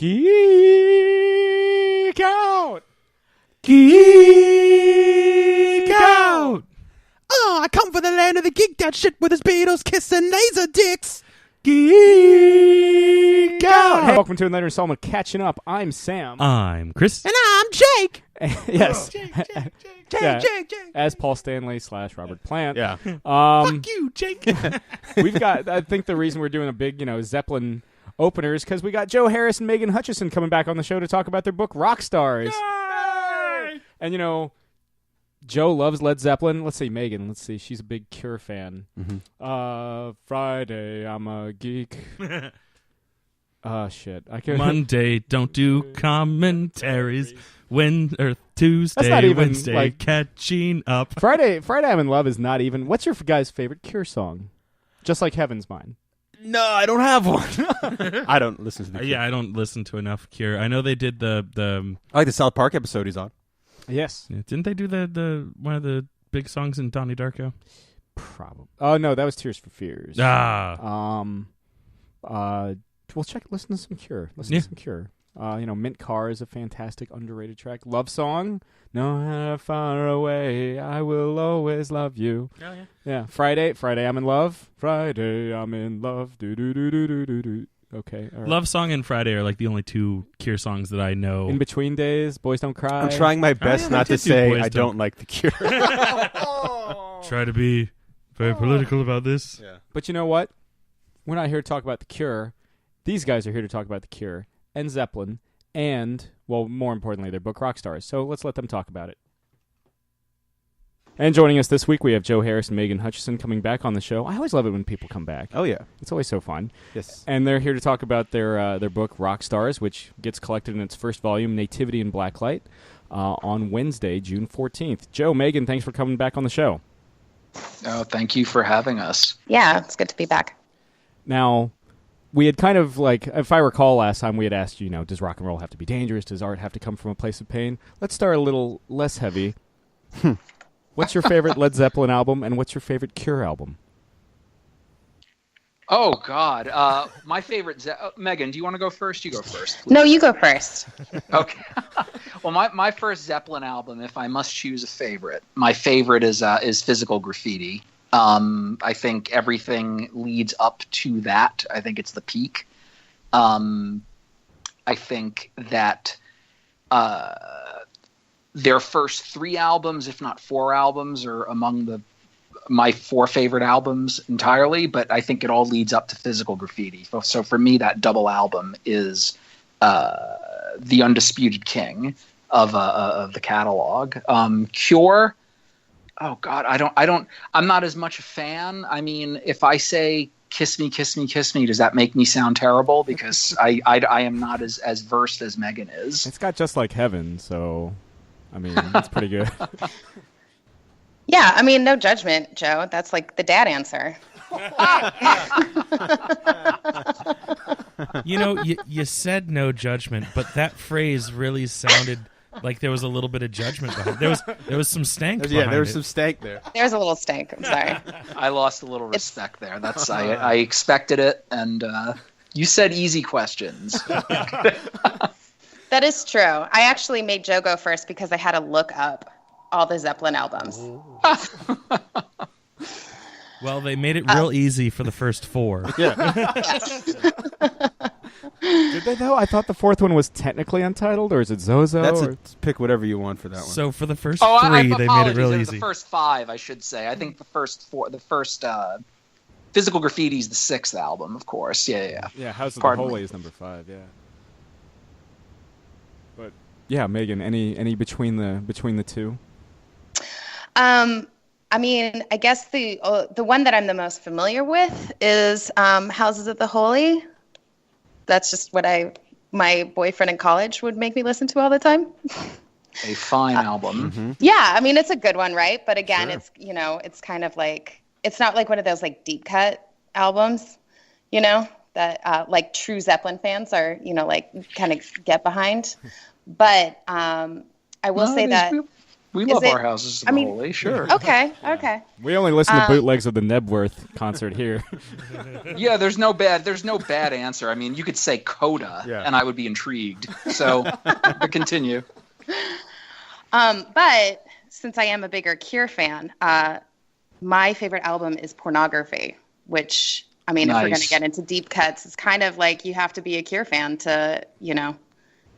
Geek out! Geek out! Oh, I come from the land of the geeked out shit with his Beatles kissing laser dicks. Geek out! Hey, welcome to another installment of Catching Up. I'm Sam. I'm Chris. And I'm Jake. Yes. Jake. As Paul Stanley / Robert Plant. Yeah. Fuck you, Jake. We've got, I think the reason we're doing a big, Zeppelin opener is because we got Joe Harris and Megan Hutchison coming back on the show to talk about their book, Rockstars. Yay! And, Joe loves Led Zeppelin. Let's see, Megan. Let's see. She's a big Cure fan. Mm-hmm. Friday, I'm a geek. Shit. I can't. Monday, don't do commentaries. Tuesday, That's not even, Wednesday, catching up. Friday, I'm in love is not even. What's your guy's favorite Cure song? Just like Heaven's Mine. No, I don't have one. I don't listen to the Cure. Yeah, I don't listen to enough Cure. I know they did the I like the South Park episode he's on. Yes. Yeah, didn't they do the one of the big songs in Donnie Darko? Probably. Oh no, that was Tears for Fears. Ah. Well, listen to some Cure. Listen to some Cure. Mint Car is a fantastic, underrated track. Love Song. No matter far away, I will always love you. Oh, yeah. Yeah. Friday, I'm in love. Friday, I'm in love. Do do do do do do do. Okay. All right. Love Song and Friday are like the only two Cure songs that I know. In Between Days, Boys Don't Cry. I'm trying my best not to say I don't like the Cure. Try to be very political about this. Yeah. But you know what? We're not here to talk about the Cure. These guys are here to talk about the Cure and Zeppelin and, well, more importantly, their book Rockstars. So let's let them talk about it. And joining us this week, we have Joe Harris and Megan Hutchison coming back on the show. I always love it when people come back. Oh, yeah. It's always so fun. Yes. And they're here to talk about their book Rockstars, which gets collected in its first volume, Nativity and Blacklight, on Wednesday, June 14th. Joe, Megan, thanks for coming back on the show. Oh, thank you for having us. Yeah, it's good to be back. Now, we had kind of if I recall last time, we had asked you, does rock and roll have to be dangerous? Does art have to come from a place of pain? Let's start a little less heavy. What's your favorite Led Zeppelin album, and what's your favorite Cure album? Oh, God. My favorite... Megan, do you want to go first? You go first, please. No, you go first. Okay. Well, my first Zeppelin album, if I must choose a favorite, my favorite is Physical Graffiti. I think everything leads up to that. I think it's the peak. I think that their first 3 albums, if not 4 albums, are among my 4 favorite albums entirely, but I think it all leads up to Physical Graffiti. So for me, that double album is the undisputed king of the catalog. Cure, oh God, I'm not as much a fan. I mean, if I say "Kiss Me, Kiss Me, Kiss Me," does that make me sound terrible? Because I am not as versed as Megan is. It's got Just Like Heaven, so I mean, it's pretty good. Yeah, I mean, no judgment, Joe. That's like the dad answer. You said no judgment, but that phrase really sounded like there was a little bit of judgment behind it. There was some stank behind it. Yeah, there was some stank there. There's a little stank. I'm sorry. I lost a little respect there. That's I expected it, and you said easy questions. That is true. I actually made Joe go first because I had to look up all the Zeppelin albums. Well, they made it real easy for the first 4. Yeah. Did they, though? I thought the 4th one was technically untitled, or is it Zozo? Pick whatever you want for that one. So for the first 3, they made it real easy. The first 5, I should say. I think the first Physical Graffiti is the 6th album, of course. Yeah. Yeah, House of the Holy is number 5, yeah. But yeah, Megan, any between the two? I mean, I guess the one that I'm the most familiar with is Houses of the Holy. That's just what my boyfriend in college would make me listen to all the time. A fine album. Mm-hmm. Yeah, I mean, it's a good one, right? But again, Sure. it's it's kind of like, it's not like one of those like deep cut albums, that like true Zeppelin fans are, kind of get behind. But I will say that We love our houses of the holy, sure. Okay. We only listen to bootlegs of the Nebworth concert here. Yeah, there's no bad answer. I mean, you could say Coda, and I would be intrigued. So, but continue. But since I am a bigger Cure fan, my favorite album is Pornography, which, I mean, if we're going to get into deep cuts, it's kind of like you have to be a Cure fan to,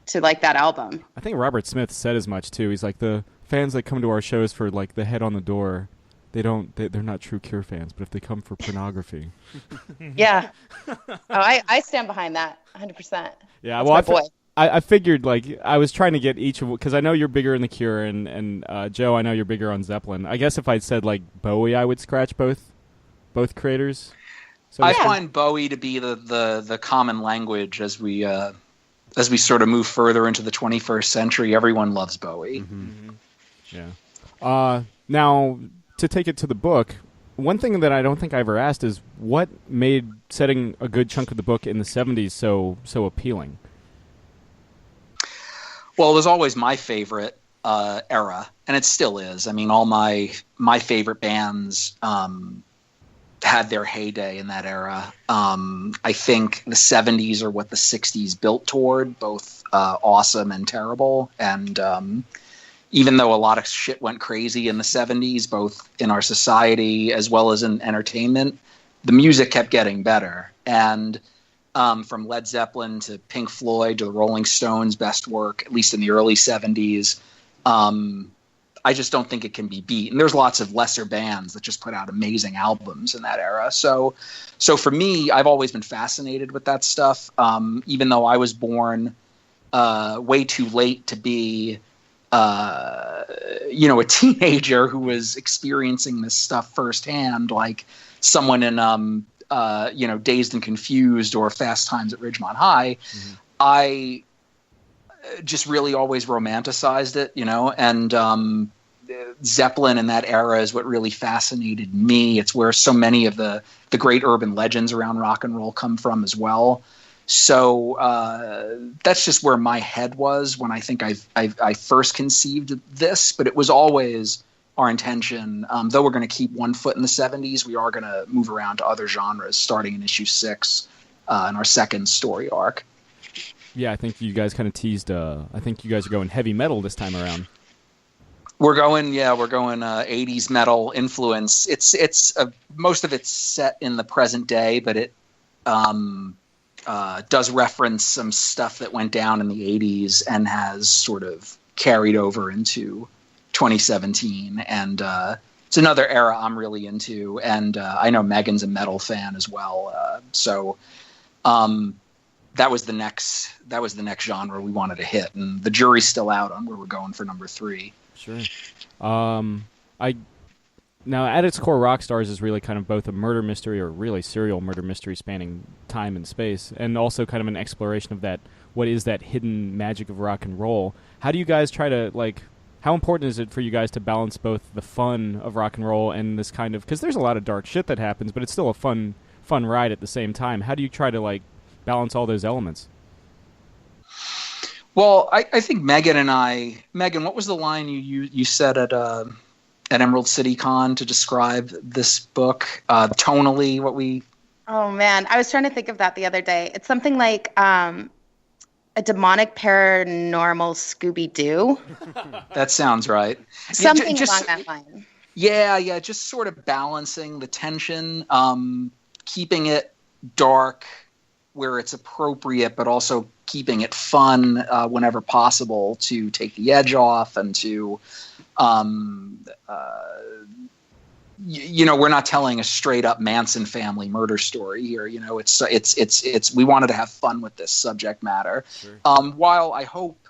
to like that album. I think Robert Smith said as much, too. He's like, the fans that come to our shows for, like, the head on the door, they're not true Cure fans, but if they come for Pornography. Yeah. I stand behind that 100%. Yeah, That's well, I figured, like, I was trying to get each of, because I know you're bigger in the Cure, and Joe, I know you're bigger on Zeppelin. I guess if I'd said, like, Bowie, I would scratch both creators. So I find Bowie to be the common language as we sort of move further into the 21st century. Everyone loves Bowie. Mm-hmm. Yeah. Now, to take it to the book, one thing that I don't think I ever asked is what made setting a good chunk of the book in the 70s so appealing? Well, it was always my favorite era, and it still is. I mean, all my favorite bands had their heyday in that era. I think the 70s are what the 60s built toward, both awesome and terrible. And even though a lot of shit went crazy in the 70s, both in our society as well as in entertainment, the music kept getting better. And from Led Zeppelin to Pink Floyd to the Rolling Stones' best work, at least in the early 70s, I just don't think it can be beat. And there's lots of lesser bands that just put out amazing albums in that era. So for me, I've always been fascinated with that stuff, even though I was born way too late to be a teenager who was experiencing this stuff firsthand, like someone in Dazed and Confused or Fast Times at Ridgemont High. Mm-hmm. I just really always romanticized it, and Zeppelin in that era is what really fascinated me. It's where so many of the great urban legends around rock and roll come from as well. So that's just where my head was when I think I first conceived this, but it was always our intention. Though we're going to keep one foot in the 70s, we are going to move around to other genres starting in issue 6 in our second story arc. Yeah, I think you guys kind of teased. I think you guys are going heavy metal this time around. We're going 80s metal influence. It's most of it's set in the present day, but it does reference some stuff that went down in the 80s and has sort of carried over into 2017. And it's another era I'm really into. And I know Megan's a metal fan as well. So that was the next genre we wanted to hit. And the jury's still out on where we're going for number 3. Sure. Now, at its core, Rockstars is really kind of both a murder mystery or really serial murder mystery spanning time and space, and also kind of an exploration of that, what is that hidden magic of rock and roll. How do you guys try to, how important is it for you guys to balance both the fun of rock and roll and this kind of, because there's a lot of dark shit that happens, but it's still a fun ride at the same time. How do you try to, balance all those elements? Well, I think Megan, what was the line you said at Emerald City Con to describe this book tonally? Oh man, I was trying to think of that the other day. It's something like a demonic paranormal Scooby-Doo. That sounds right. Something along that line. Yeah, just sort of balancing the tension, keeping it dark where it's appropriate, but also keeping it fun whenever possible to take the edge off and to, we're not telling a straight up Manson family murder story here. It's we wanted to have fun with this subject matter. Sure. While I hope,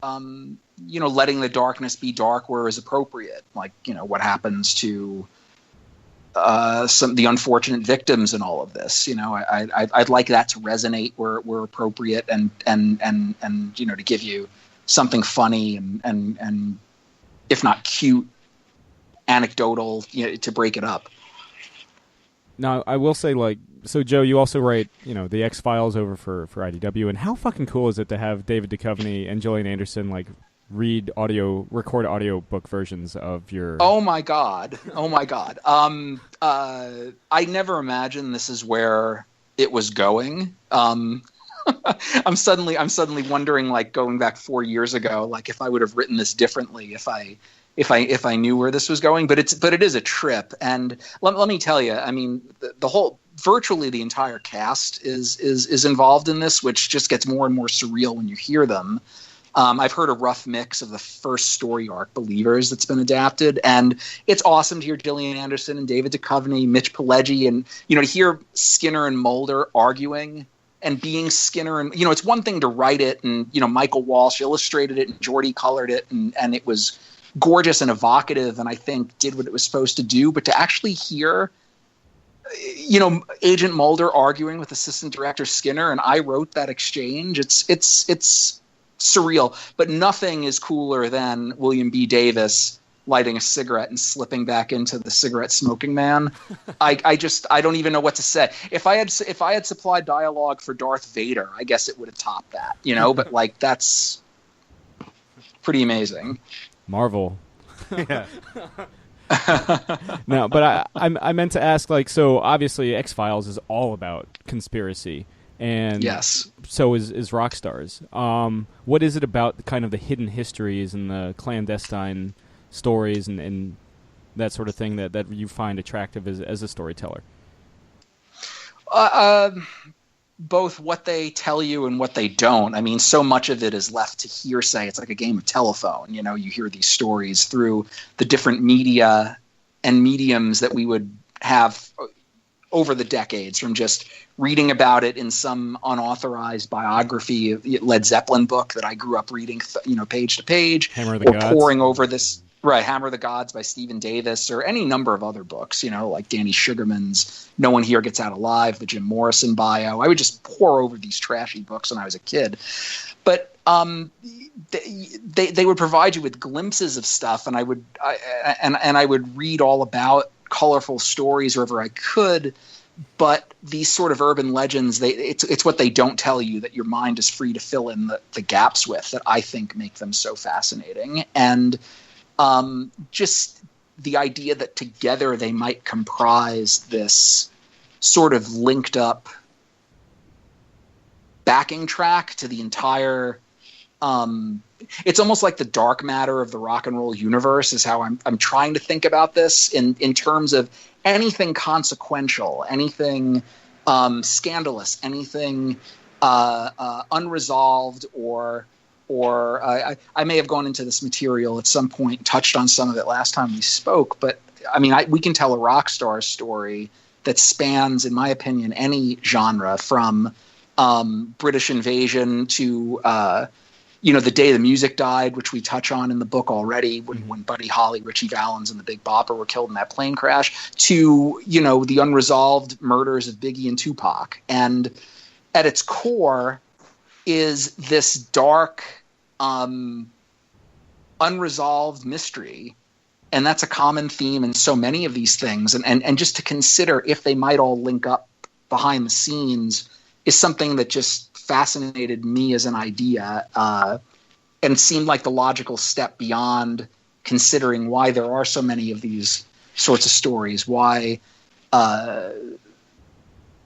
letting the darkness be dark where is appropriate, what happens to the unfortunate victims in all of this. I'd like that to resonate where appropriate and to give you something funny and if not cute, anecdotal, to break it up. Now, I will say, so Joe, you also write, the X-Files over for IDW, and how fucking cool is it to have David Duchovny and Gillian Anderson, record audio book versions of your. Oh my god! I never imagined this is where it was going. I'm suddenly wondering, like, going back 4 years ago, like, if I would have written this differently if I knew where this was going. But it is a trip, and let me tell you, I mean, virtually the entire cast is involved in this, which just gets more and more surreal when you hear them. I've heard a rough mix of the first story arc, Believers, that's been adapted, and it's awesome to hear Gillian Anderson and David Duchovny, Mitch Pileggi, and to hear Skinner and Mulder arguing and being Skinner. And it's one thing to write it, and Michael Walsh illustrated it and Geordie colored it, and it was gorgeous and evocative, and I think did what it was supposed to do. But to actually hear Agent Mulder arguing with Assistant Director Skinner, and I wrote that exchange, it's surreal, but nothing is cooler than William B. Davis lighting a cigarette and slipping back into the cigarette smoking man. I don't even know what to say. If I had supplied dialogue for Darth Vader, I guess it would have topped that, but like, that's pretty amazing. Marvel. Yeah. No, but I meant to ask, like, so obviously X-Files is all about conspiracy. And yes, so is Rockstars. What is it about kind of the hidden histories and the clandestine stories and that sort of thing that you find attractive as a storyteller? Both what they tell you and what they don't. I mean, so much of it is left to hearsay. It's like a game of telephone. You hear these stories through the different media and mediums that we would have over the decades, from just reading about it in some unauthorized biography of Led Zeppelin book that I grew up reading, page to page, Hammer of the Gods. Poring over this, right, Hammer of the Gods by Stephen Davis, or any number of other books, like Danny Sugarman's No One Here Gets Out Alive, the Jim Morrison bio. I would just pour over these trashy books when I was a kid. But they would provide you with glimpses of stuff, and I would read all about colorful stories wherever I could. But these sort of urban legends, it's what they don't tell you that your mind is free to fill in the gaps with, that I think make them so fascinating. And just the idea that together they might comprise this sort of linked up backing track to the entire it's almost like the dark matter of the rock and roll universe is how I'm trying to think about this in terms of anything consequential, anything scandalous, anything unresolved, or I may have gone into this material at some point, touched on some of it last time we spoke, but I mean, we can tell a rock star story that spans, in my opinion, any genre, from British invasion to the day the music died, which we touch on in the book already, when Buddy Holly, Richie Valens, and the Big Bopper were killed in that plane crash, to the unresolved murders of Biggie and Tupac. And at its core is this dark, unresolved mystery. And that's a common theme in so many of these things. And just to consider if they might all link up behind the scenes is something that just fascinated me as an idea, and seemed like the logical step beyond considering why there are so many of these sorts of stories, why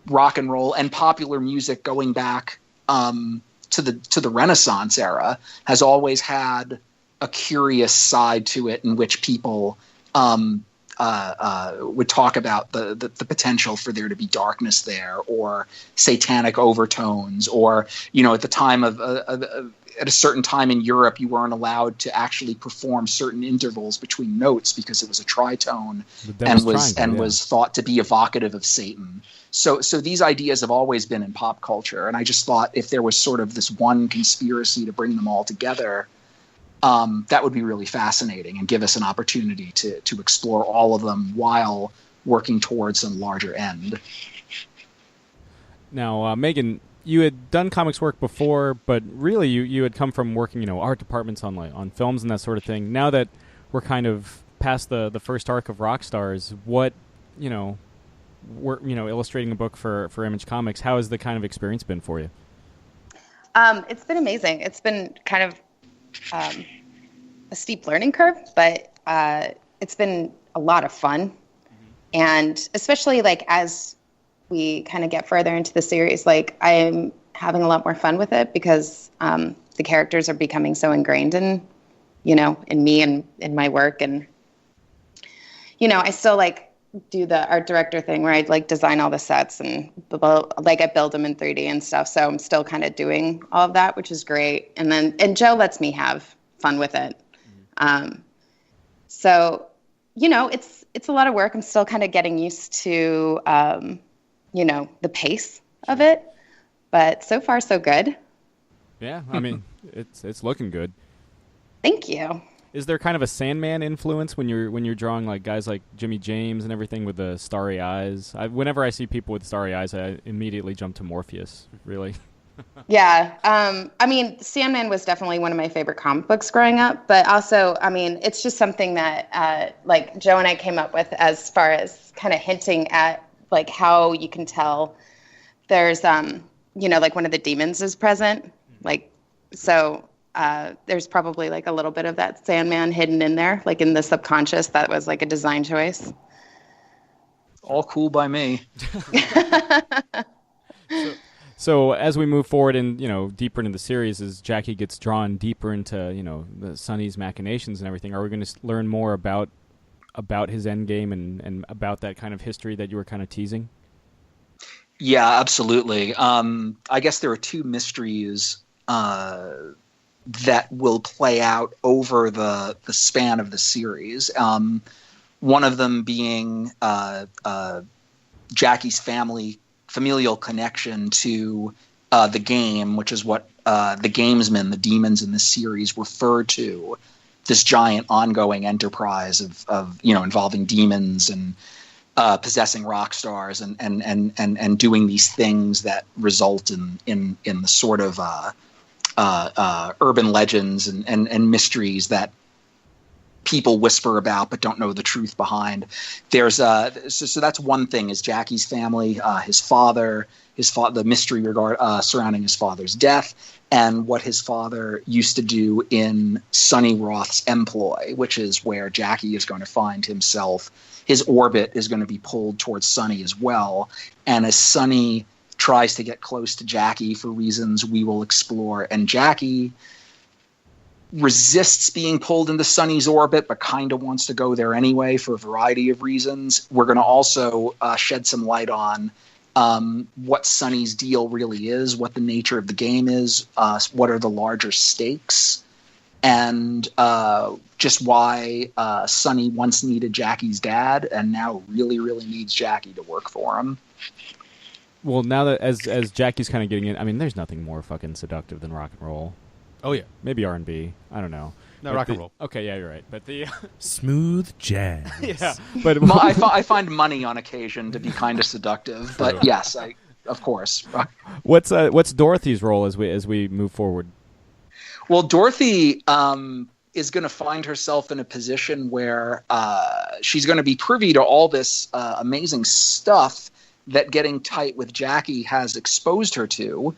rock and roll and popular music going back to the Renaissance era has always had a curious side to it, in which people would talk about the potential for there to be darkness there, or satanic overtones, or at the time of at a certain time in Europe, you weren't allowed to actually perform certain intervals between notes because it was a tritone and was thought to be evocative of Satan. So these ideas have always been in pop culture, and I just thought if there was sort of this one conspiracy to bring them all together, that would be really fascinating and give us an opportunity to explore all of them while working towards some larger end. Now, Megan, you had done comics work before, but really you had come from working, art departments on films and that sort of thing. Now that we're kind of past the first arc of Rockstars, what, illustrating a book for Image Comics, how has the kind of experience been for you? It's been amazing. It's been kind of a steep learning curve, but it's been a lot of fun. And especially like as we kind of get further into the series, like I'm having a lot more fun with it because the characters are becoming so ingrained in, in me and in my work. And, I still like do the art director thing where I like design all the sets and I build them in 3D and stuff. So I'm still kind of doing all of that, which is great. And Joe lets me have fun with it. So, it's a lot of work. I'm still kind of getting used to, the pace of it, but so far so good. Yeah. I mean, it's looking good. Thank you. Is there kind of a Sandman influence when you're drawing like guys like Jimmy James and everything with the starry eyes? Whenever I see people with starry eyes, I immediately jump to Morpheus. Really. Yeah. I mean, Sandman was definitely one of my favorite comic books growing up, but also, I mean, it's just something that like Joe and I came up with as far as kind of hinting at like how you can tell there's like one of the demons is present, like so. There's probably like a little bit of that Sandman hidden in there, like in the subconscious. That was like a design choice. All cool by me. So as we move forward and deeper into the series, as Jackie gets drawn deeper into the Sonny's machinations and everything, are we going to learn more about his endgame and about that kind of history that you were kind of teasing? Yeah, absolutely. I guess there are two mysteries that will play out over the span of the series. One of them being Jackie's familial connection to the game, which is what the gamesmen, the demons in the series, refer to this giant ongoing enterprise of involving demons and possessing Rockstars and doing these things that result in the sort of urban legends and mysteries that people whisper about but don't know the truth behind. There's so that's one thing, is Jackie's family, his father, the mystery surrounding his father's death, and what his father used to do in Sonny Roth's employ, which is where Jackie is going to find himself. His orbit is going to be pulled towards Sonny as well, and as Sonny tries to get close to Jackie for reasons we will explore, and Jackie resists being pulled into Sonny's orbit but kind of wants to go there anyway for a variety of reasons. We're going to also shed some light on what Sonny's deal really is, what the nature of the game is, what are the larger stakes, and just why Sonny once needed Jackie's dad and now really, really needs Jackie to work for him. Well, now that as Jackie's kind of getting in, I mean, there's nothing more fucking seductive than rock and roll. Oh yeah, maybe R&B. I don't know. No, rock and roll. Okay, yeah, you're right. But the smooth jazz. Yeah, but I find money on occasion to be kind of seductive. But yes, of course. What's Dorothy's role as we move forward? Well, Dorothy is going to find herself in a position where she's going to be privy to all this amazing stuff that getting tight with Jackie has exposed her to.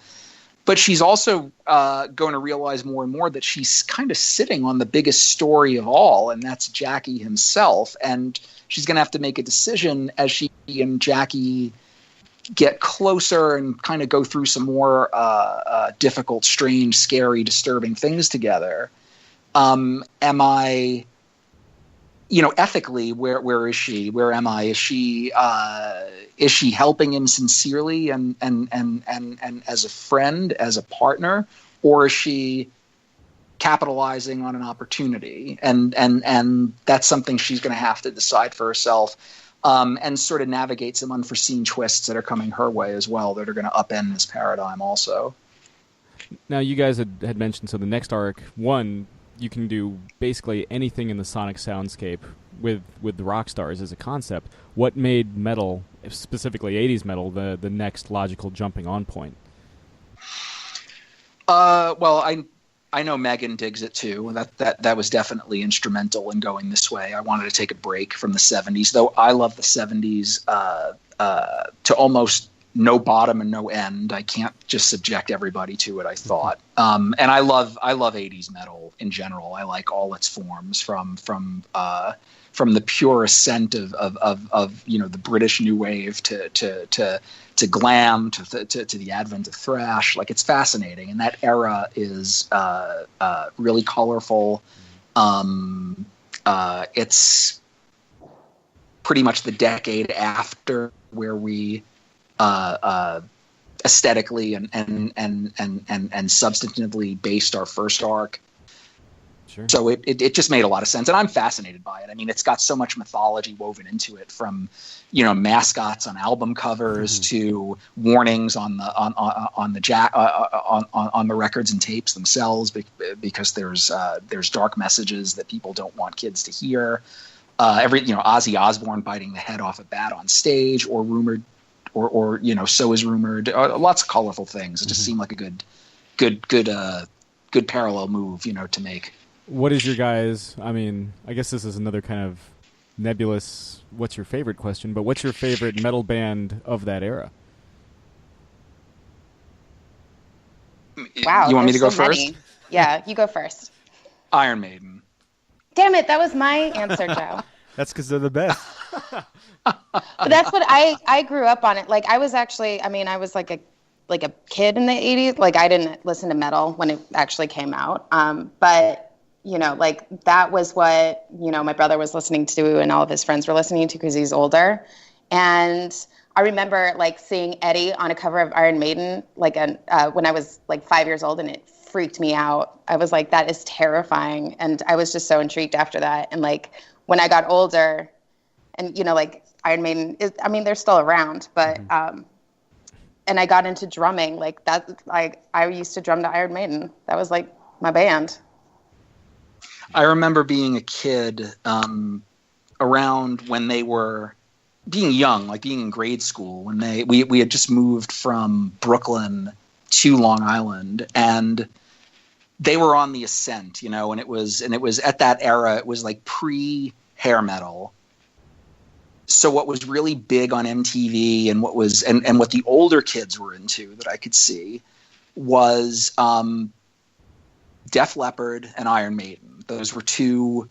But she's also going to realize more and more that she's kind of sitting on the biggest story of all, and that's Jackie himself. And she's going to have to make a decision as she and Jackie get closer and kind of go through some more difficult, strange, scary, disturbing things together. Am I... ethically, where is she? Where am I? Is she helping him sincerely and as a friend, as a partner, or is she capitalizing on an opportunity? And that's something she's going to have to decide for herself, and sort of navigate some unforeseen twists that are coming her way as well, that are going to upend this paradigm also. Now, you guys had mentioned, so the next arc, you can do basically anything in the sonic soundscape with the Rockstars as a concept. What made metal, specifically 80s metal, the next logical jumping on point? Well, I know Megan digs it too. That was definitely instrumental in going this way. I wanted to take a break from the 70s, though I love the 70s to almost no bottom and no end. I can't just subject everybody to it, I thought. And I love 80s metal in general. I like all its forms from the pure ascent of the British new wave to glam to the advent of thrash. Like, it's fascinating, and that era is really colorful. It's pretty much the decade after where we aesthetically and substantively based our first arc. Sure. So it just made a lot of sense, and I'm fascinated by it. I mean, it's got so much mythology woven into it, from mascots on album covers to warnings on the records and tapes themselves, because there's dark messages that people don't want kids to hear. Ozzy Osbourne biting the head off a bat on stage, or rumored, or so is rumored. Lots of colorful things. It just seemed like a good parallel move, to make. What is your guys? I mean, I guess this is another kind of nebulous "what's your favorite" question, but what's your favorite metal band of that era? Wow, you want me to go so first? Many. Yeah, you go first. Iron Maiden. Damn it, that was my answer, Joe. That's because they're the best. But that's what I grew up on it. Like, I was actually, I was like a kid in the 80s. Like, I didn't listen to metal when it actually came out. But like, that was what, my brother was listening to and all of his friends were listening to because he's older. And I remember, like, seeing Eddie on a cover of Iron Maiden, like, when I was, like, 5 years old, and it freaked me out. I was like, that is terrifying. And I was just so intrigued after that. And, like, when I got older and, like, Iron Maiden is, they're still around, but, and I got into drumming, like, that, like, I used to drum to Iron Maiden. That was, like, my band. I remember being a kid around when they were being young, like being in grade school, when we had just moved from Brooklyn to Long Island, and they were on the ascent, and it was at that era, it was like pre-hair metal. So what was really big on MTV and what was and what the older kids were into that I could see was Def Leppard and Iron Maiden. Those were two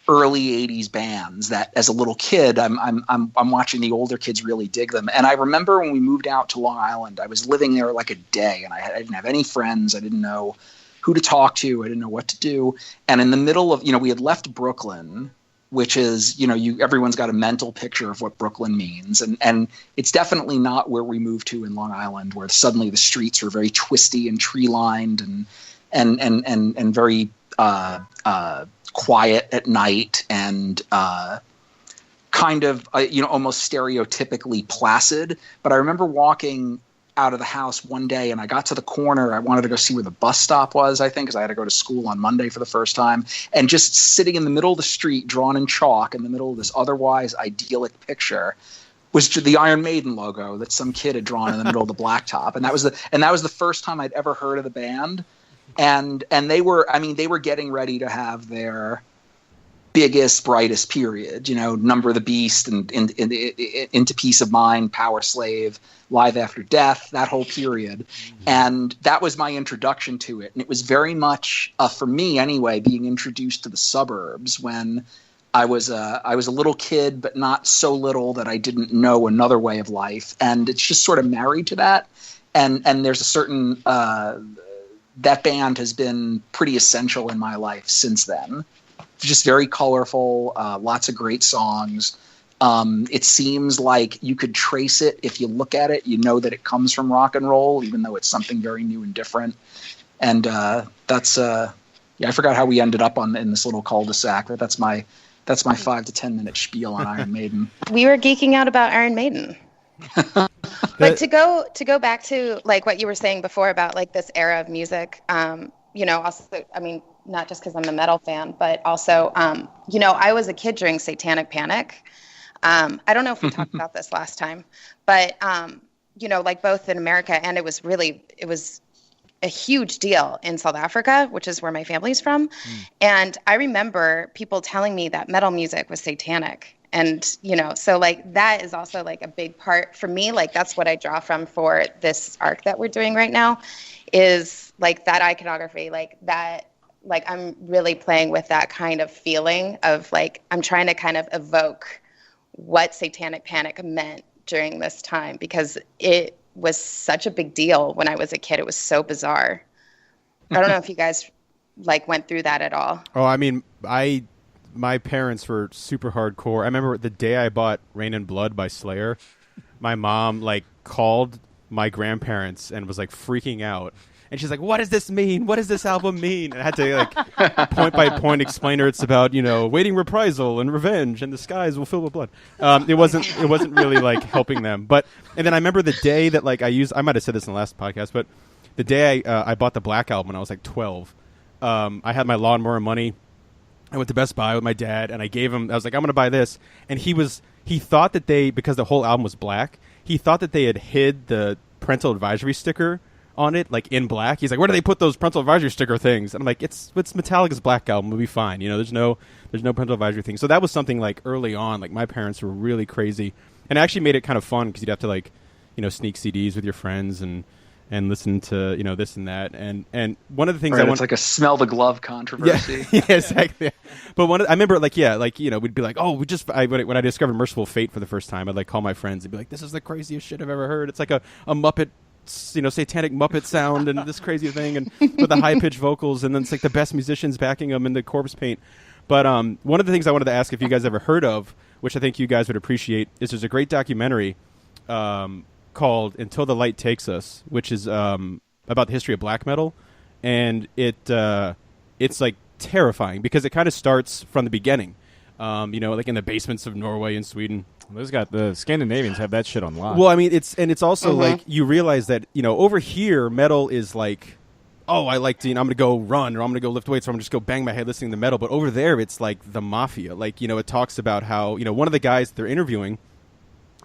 early 80s bands that, as a little kid, I'm watching the older kids really dig them. And I remember when we moved out to Long Island, I was living there like a day, and I didn't have any friends. I didn't know who to talk to. I didn't know what to do. And in the middle of, we had left Brooklyn, which is, everyone's got a mental picture of what Brooklyn means. And it's definitely not where we moved to in Long Island, where suddenly the streets were very twisty and tree lined and very quiet at night, and kind of almost stereotypically placid. But I remember walking out of the house one day, and I got to the corner. I wanted to go see where the bus stop was, I think, because I had to go to school on Monday for the first time, and just sitting in the middle of the street, drawn in chalk in the middle of this otherwise idyllic picture, was the Iron Maiden logo that some kid had drawn in the middle of the blacktop. And that was the first time I'd ever heard of the band. And they were getting ready to have their biggest, brightest period, Number of the Beast and Into Peace of Mind, Power Slave, Live After Death, that whole period. And that was my introduction to it. And it was very much, for me anyway, being introduced to the suburbs when I was a little kid, but not so little that I didn't know another way of life. And it's just sort of married to that. And there's a certain... that band has been pretty essential in my life since then. Just very colorful, lots of great songs. It seems like you could trace it if you look at it. You know that it comes from rock and roll, even though it's something very new and different. And that's I forgot how we ended up in this little cul-de-sac. But that's my 5 to 10 minute spiel on Iron Maiden. We were geeking out about Iron Maiden. But to go back to, like, what you were saying before about, like, this era of music, also, not just because I'm a metal fan, but also, I was a kid during Satanic Panic. I don't know if we talked about this last time, but, like, both in America, and it was a huge deal in South Africa, which is where my family's from. And I remember people telling me that metal music was satanic. And, you know, so like that is also like a big part for me. Like that's what I draw from for this arc that we're doing right now is like that iconography, like that, like I'm really playing with that kind of feeling of like, I'm trying to kind of evoke what Satanic Panic meant during this time because it was such a big deal when I was a kid. It was so bizarre. I don't know if you guys like went through that at all. Oh, I mean, my parents were super hardcore. I remember the day I bought Rain and Blood by Slayer, my mom like called my grandparents and was like freaking out. And she's like, "What does this mean? What does this album mean?" And I had to like point by point explain her it's about, you know, waiting reprisal and revenge and the skies will fill with blood. It wasn't really like helping them. And then I remember the day that like I might have said this in the last podcast, but the day I bought the Black Album when I was like 12, I had my lawnmower money. I went to Best Buy with my dad, and I gave him. I was like, "I'm going to buy this," and he thought that because the whole album was black, he thought that they had hid the parental advisory sticker on it, like in black. He's like, "Where do they put those parental advisory sticker things?" And I'm like, "It's Metallica's Black Album. We'll be fine. You know, there's no parental advisory thing." So that was something like early on. Like my parents were really crazy, and it actually made it kind of fun because you'd have to like, you know, sneak CDs with your friends and listen to, you know, this and that. And one of the things it's like a smell the glove controversy. Yeah, yeah, exactly. But I remember like, yeah, like, you know, we'd be like, oh, when I discovered Merciful Fate for the first time, I'd like call my friends and be like, this is the craziest shit I've ever heard. It's like a Muppet, you know, satanic Muppet sound and this crazy thing and with the high pitched vocals. And then it's like the best musicians backing them in the corpse paint. But one of the things I wanted to ask if you guys ever heard of, which I think you guys would appreciate, is there's a great documentary called Until the Light Takes Us, which is about the history of black metal, and it's like terrifying because it kind of starts from the beginning, you know, like in the basements of Norway and Sweden. The Scandinavians have that shit on lock. Well, I mean, it's also like you realize that, you know, over here metal is like, oh, I like to, you know, I'm gonna go run or I'm gonna go lift weights or I'm gonna just go bang my head listening to metal. But over there, it's like the mafia. Like, you know, it talks about how, you know, one of the guys they're interviewing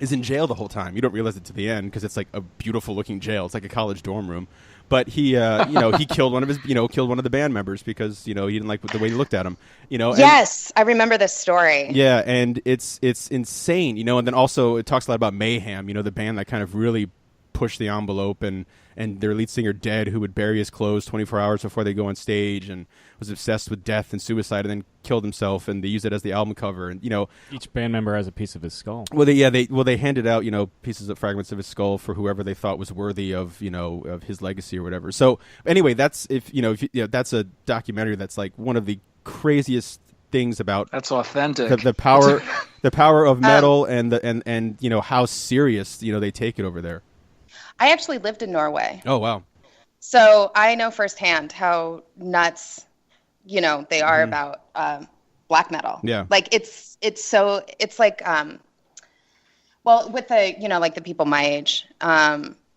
is in jail the whole time. You don't realize it to the end because it's like a beautiful looking jail. It's like a college dorm room. But he, you know, he killed one of the band members because, you know, he didn't like the way he looked at him. You know. Yes, I remember this story. Yeah, and it's insane. You know, and then also it talks a lot about Mayhem. You know, the band that kind of really pushed the envelope, and their lead singer Dead, who would bury his clothes 24 hours before they go on stage, and was obsessed with death and suicide, and then killed himself, and they used it as the album cover. And, you know, each band member has a piece of his skull. Well, they handed out, you know, fragments of his skull for whoever they thought was worthy of, you know, of his legacy or whatever. So anyway, that's that's a documentary that's like one of the craziest things about that's authentic the power of metal and you know how serious, you know, they take it over there. I actually lived in Norway. Oh, wow. So I know firsthand how nuts, you know, they are about black metal. Yeah. Like it's like, well, with the, you know, like the people my age,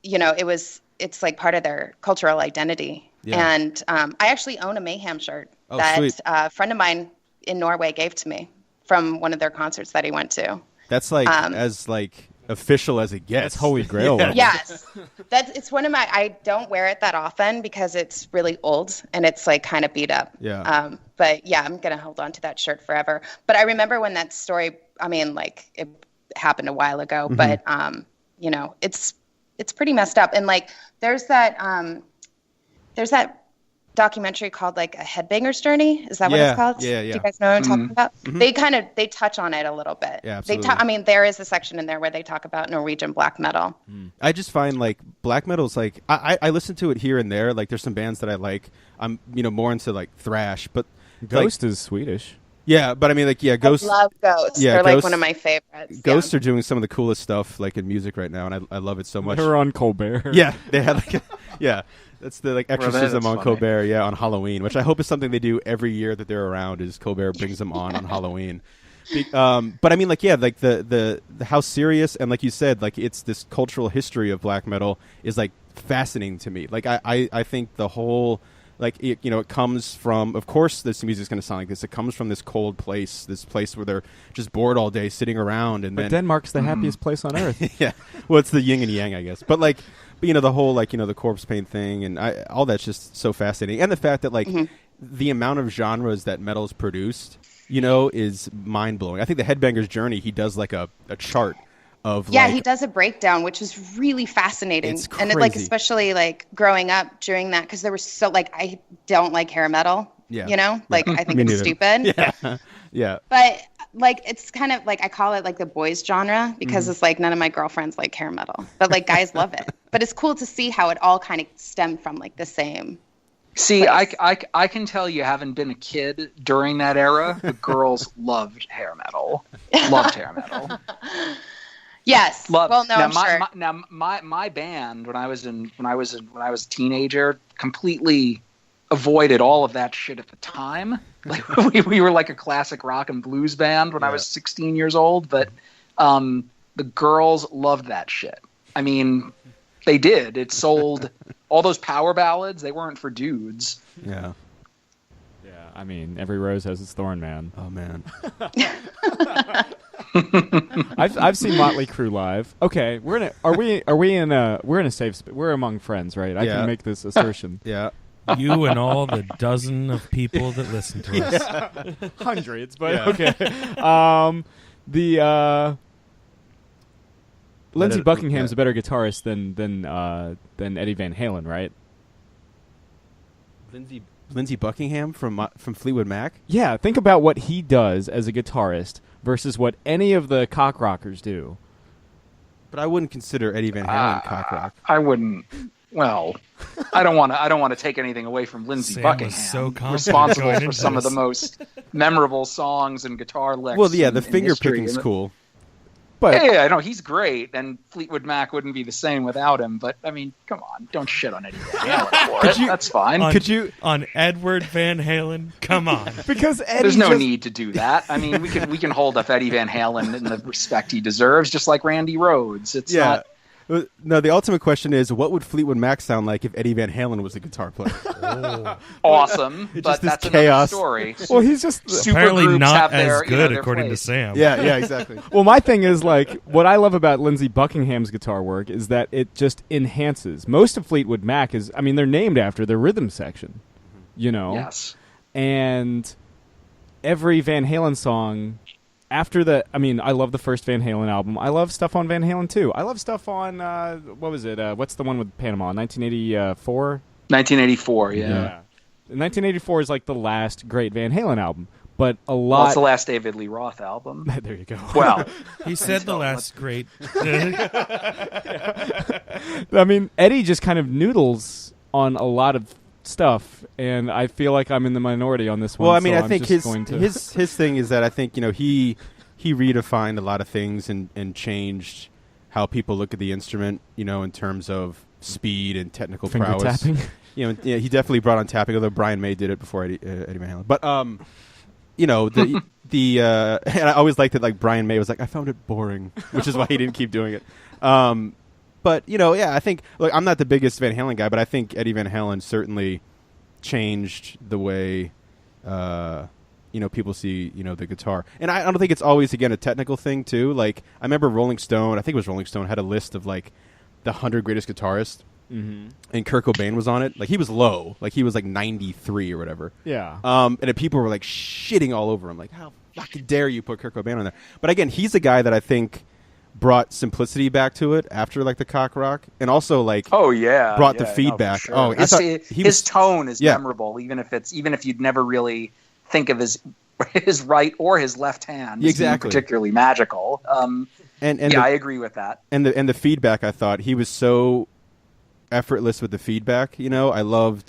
you know, it's like part of their cultural identity. Yeah. And I actually own a Mayhem shirt that a friend of mine in Norway gave to me from one of their concerts that he went to. That's like, as like official as it gets. That's holy grail. Yeah. Yes. It's one of my, I don't wear it that often because it's really old and it's like kind of beat up. Yeah. But yeah, I'm going to hold on to that shirt forever. But I remember when that story, I mean, like it happened a while ago, but you know, it's pretty messed up. And like, there's that documentary called like A Headbanger's Journey. Is that what it's called? Yeah. Do you guys know what I'm talking about? They touch on it a little bit. Yeah, absolutely. I mean, there is a section in there where they talk about Norwegian black metal. I just find like black metal is like, I listen to it here and there. Like there's some bands that I like. I'm, you know, more into like thrash, but Ghost is Swedish. Yeah, but I mean, like, yeah, Ghost. I love Ghost. Yeah, they're Ghost, like one of my favorites. Ghosts are doing some of the coolest stuff, like in music right now, and I love it so much. They're on Colbert. Yeah, they had like, that's the like exorcism on funny. Colbert. Yeah, on Halloween, which I hope is something they do every year that they're around. Is Colbert brings them on Halloween. But I mean, like, yeah, like the how serious and like you said, like it's this cultural history of black metal is like fascinating to me. Like I think the whole. Like, it, you know, it comes from, of course, this music's going to sound like this. It comes from this cold place, this place where they're just bored all day sitting around. And but then Denmark's the happiest place on earth. Yeah. Well, it's the yin and yang, I guess. But, like, you know, the whole, like, you know, the corpse paint thing and all that's just so fascinating. And the fact that, like, the amount of genres that metal's produced is mind blowing. I think the Headbanger's Journey, he does like a chart of he does a breakdown, which is really fascinating. It's and crazy. Especially like growing up during that, because there was I don't like hair metal. Yeah. I think it's stupid. Yeah. But like it's kind of like I call it like the boys genre because it's like none of my girlfriends like hair metal, but like guys love it. But it's cool to see how it all kind of stemmed from like the same. See, I can tell you, having been a kid during that era, the girls loved hair metal. Loved hair metal. Yes. Loved. Well, no, my band when I was a teenager completely avoided all of that shit at the time. Like we were like a classic rock and blues band when I was 16 years old, but the girls loved that shit. I mean, they did. It sold all those power ballads. They weren't for dudes. Yeah. Yeah. I mean, every rose has its thorn, man. Oh man. I've seen Motley Crue live. Okay, we're in a safe space. We're among friends, right? I can make this assertion. Yeah. You and all the dozen of people that listen to us. Hundreds, but okay. Lindsey Buckingham's a better guitarist than Eddie Van Halen, right? Lindsey Buckingham from Fleetwood Mac? Yeah, think about what he does as a guitarist versus what any of the cock rockers do. But I wouldn't consider Eddie Van Halen cock rock. I wouldn't. Well, I don't want to take anything away from Lindsey Buckingham, responsible for some of the most memorable songs and guitar licks. Well, yeah, the finger picking's cool. But yeah, I know he's great, and Fleetwood Mac wouldn't be the same without him. But I mean, come on, don't shit on Eddie Van Halen for it. That's fine. On Edward Van Halen? Come on, because there's no need to do that. I mean, we can hold up Eddie Van Halen in the respect he deserves, just like Randy Rhoads. It's not. No, the ultimate question is, what would Fleetwood Mac sound like if Eddie Van Halen was a guitar player? Awesome, but that's chaos. Another story. Well, he's just apparently not as their, good, their according place. to Sam. Yeah, exactly. Well, my thing is, like, what I love about Lindsey Buckingham's guitar work is that it just enhances. Most of Fleetwood Mac they're named after their rhythm section, Yes. And every Van Halen song after I love the first Van Halen album. I love stuff on Van Halen too. I love stuff on what was it? What's the one with Panama? 1984. 1984. Yeah. 1984 is like the last great Van Halen album, but a lot. Well, it's the last David Lee Roth album. There you go. Well, he said the last great. I mean, Eddie just kind of noodles on a lot of stuff, and I feel like I'm in the minority on this one. Well, I mean, so I think his thing is that I think he redefined a lot of things and changed how people look at the instrument. In terms of speed and technical finger prowess. tapping. He definitely brought on tapping, although Brian May did it before Eddie Van Halen. But and I always liked it. Like Brian May was like, I found it boring, which is why he didn't keep doing it. But I think I'm not the biggest Van Halen guy, but I think Eddie Van Halen certainly changed the way people see the guitar. And I don't think it's always again a technical thing too. Like I remember Rolling Stone, I think it was Rolling Stone, had a list of like the 100 greatest guitarists, and Kurt Cobain was on it. Like he was low, like he was like 93 or whatever. Yeah. And people were like shitting all over him, like how fucking dare you put Kurt Cobain on there? But again, he's a guy that I think brought simplicity back to it after like the cock rock, and also like brought the feedback. No, for sure. His tone is memorable, even if you'd never really think of his right or his left hand as being particularly magical. I agree with that. And the feedback, I thought he was so effortless with the feedback. I love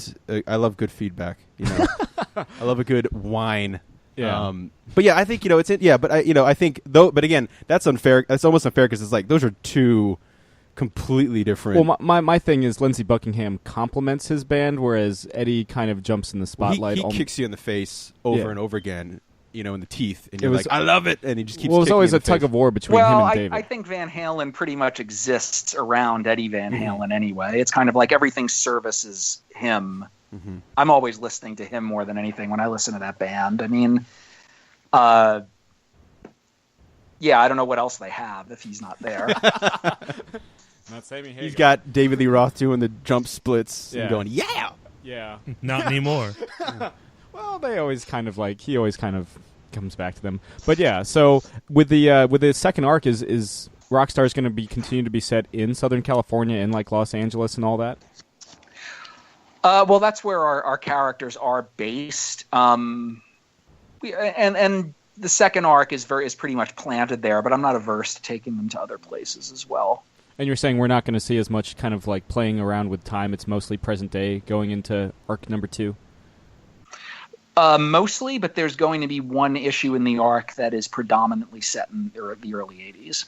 good feedback. I love a good whine. Yeah. But yeah, I think it's but I think though. But again, that's unfair. That's almost unfair because it's like those are two completely different. Well, my thing is Lindsey Buckingham complements his band, whereas Eddie kind of jumps in the spotlight. He kicks you in the face over and over again. In the teeth, and you're like, I love it, and he just keeps. Well, it was always a tug of war between him and David. I think Van Halen pretty much exists around Eddie Van Halen anyway. It's kind of like everything services him. Mm-hmm. I'm always listening to him more than anything when I listen to that band. I mean, I don't know what else they have if he's not there. Not Sammy Hagar. He's got David Lee Roth doing the jump splits and going, yeah. Not anymore. Well, he always kind of comes back to them. But yeah, so with the second arc, is Rockstars going to be continue to be set in Southern California, in like Los Angeles and all that? Well, that's where our characters are based. And the second arc is pretty much planted there, but I'm not averse to taking them to other places as well. And you're saying we're not going to see as much kind of like playing around with time. It's mostly present day going into arc number 2? Mostly, but there's going to be one issue in the arc that is predominantly set in the early 80s.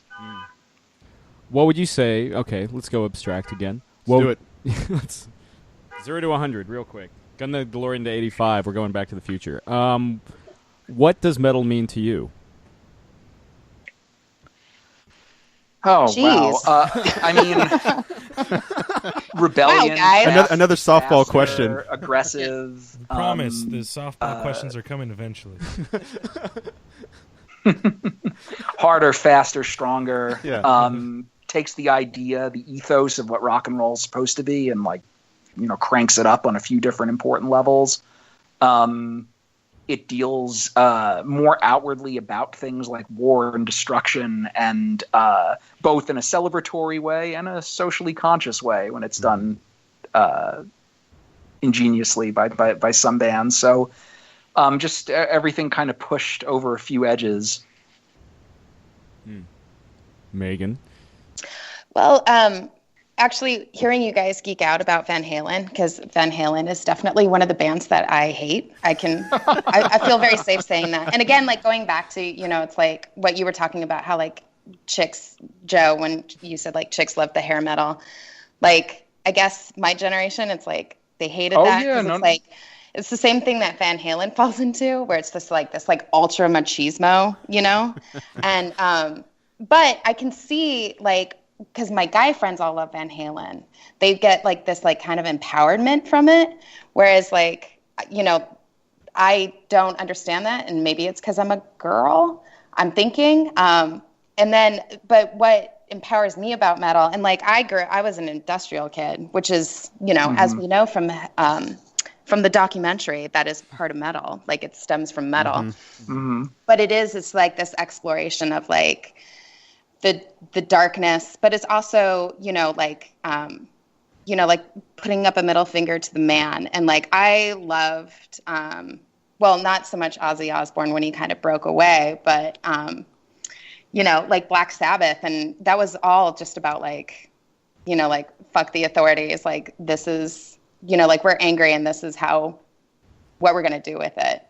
What would you say? Okay, let's go abstract again. Let's do it. Let's 0 to 100 real quick. Gun the DeLorean to 85. We're going back to the future. What does metal mean to you? Oh, Jeez. wow. I mean, rebellion. Wow, guys. Another softball faster, question. Aggressive. Promise, the softball questions are coming eventually. Harder, faster, stronger. Yeah. Takes the idea, the ethos of what rock and roll is supposed to be, and cranks it up on a few different important levels. It deals more outwardly about things like war and destruction, and both in a celebratory way and a socially conscious way when it's done ingeniously by some bands. So just everything kind of pushed over a few edges. Megan? Well, actually, hearing you guys geek out about Van Halen, because Van Halen is definitely one of the bands that I hate. I feel very safe saying that. And again, like going back to, it's like what you were talking about, how like chicks, Joe, when you said like chicks love the hair metal, like I guess my generation, it's like they hated that. Yeah, it's like it's the same thing that Van Halen falls into, where it's this ultra machismo, and but I can see like, because my guy friends all love Van Halen, they get like this like kind of empowerment from it, whereas like I don't understand that, and maybe it's because I'm a girl, I'm thinking, but what empowers me about metal, and like I was an industrial kid, which is as we know from the documentary, that is part of metal, like it stems from metal. But it's like this exploration of like the darkness, but it's also, like putting up a middle finger to the man. And like, I loved, not so much Ozzy Osbourne when he kind of broke away, but, like Black Sabbath. And that was all just about like, like fuck the authorities. Like this is, like we're angry and this is what we're going to do with it.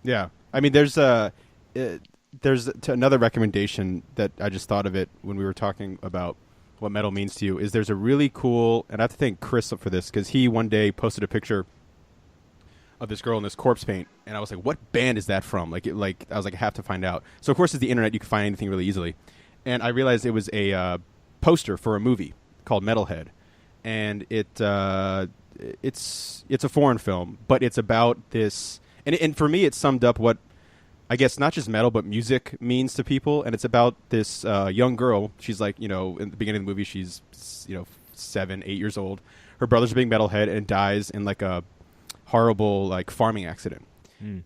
Yeah. I mean, there's another recommendation that I just thought of it when we were talking about what metal means to you, is there's a really cool, and I have to thank Chris for this, because he one day posted a picture of this girl in this corpse paint, and I was like, what band is that from? I was like, I have to find out. So of course, it's the internet, you can find anything really easily. And I realized it was a poster for a movie called Metalhead. And it's a foreign film, but it's about this, and for me it summed up what I guess not just metal, but music means to people. And it's about this young girl. She's like, in the beginning of the movie, she's, 7, 8 years old. Her brother's a big metalhead and dies in like a horrible like farming accident.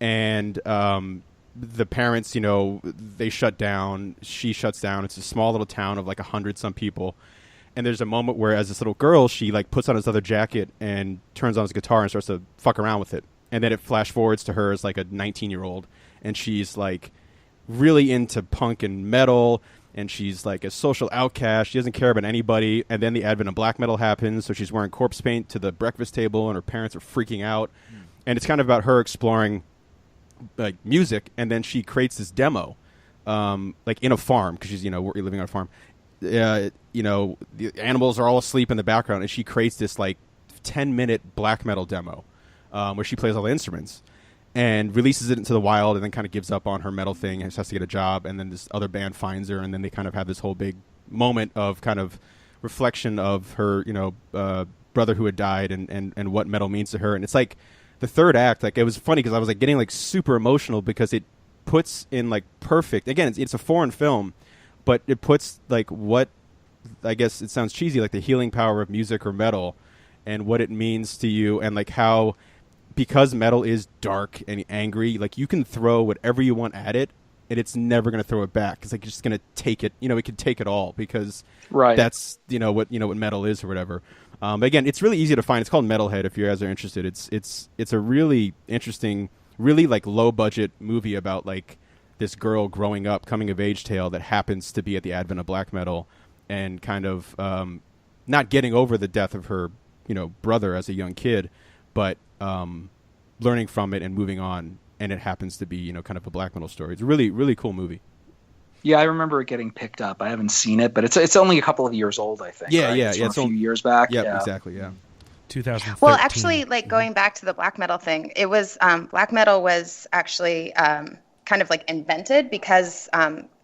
And the parents, they shut down. She shuts down. It's a small little town of like 100 some people. And there's a moment where, as this little girl, she like puts on his leather jacket and turns on his guitar and starts to fuck around with it. And then it flash forwards to her as like a 19-year-old. And she's like really into punk and metal, and she's like a social outcast. She doesn't care about anybody. And then the advent of black metal happens, so she's wearing corpse paint to the breakfast table, and her parents are freaking out. And it's kind of about her exploring like music, and then she creates this demo, like in a farm, because she's living on a farm. The animals are all asleep in the background, and she creates this like 10-minute black metal demo where she plays all the instruments. And releases it into the wild, and then kind of gives up on her metal thing and has to get a job. And then this other band finds her, and then they kind of have this whole big moment of kind of reflection of her, brother who had died, and what metal means to her. And it's like the third act. Like, it was funny because I was like getting like super emotional because it puts in like perfect. Again, it's a foreign film, but it puts like what, I guess it sounds cheesy, like the healing power of music or metal, and what it means to you, and like how because metal is dark and angry, like you can throw whatever you want at it, and it's never going to throw it back. It's like it's just going to take it. It can take it all because that's what metal is or whatever. But again, it's really easy to find. It's called Metalhead if you guys are interested. It's a really interesting, really like low budget movie about like this girl growing up, coming of age tale that happens to be at the advent of black metal and kind of not getting over the death of her brother as a young kid, but learning from it and moving on. And it happens to be kind of a black metal story. It's a really, really cool movie. Yeah, I remember it getting picked up. I haven't seen it, but it's only a couple of years old, I think. Yeah, right? yeah, it's a few years back. Yeah, exactly. Yeah, 2013. Well, actually, like going back to the black metal thing, it was black metal was actually kind of like invented because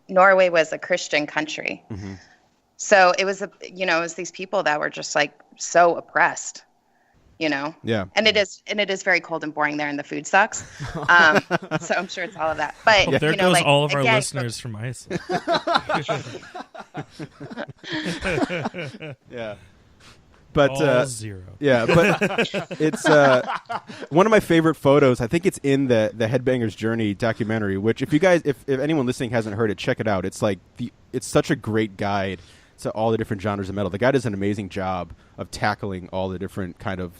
Norway was a Christian country. Mm-hmm. So it was it was these people that were just like so oppressed. Yeah. And it is very cold and boring there, and the food sucks. So I'm sure it's all of that. But well, there goes all of our listeners from Iceland. Yeah. But all zero. Yeah, but it's one of my favorite photos. I think it's in the Headbanger's Journey documentary. Which, if anyone listening hasn't heard it, check it out. It's like it's such a great guide to all the different genres of metal. The guy does an amazing job of tackling all the different kind of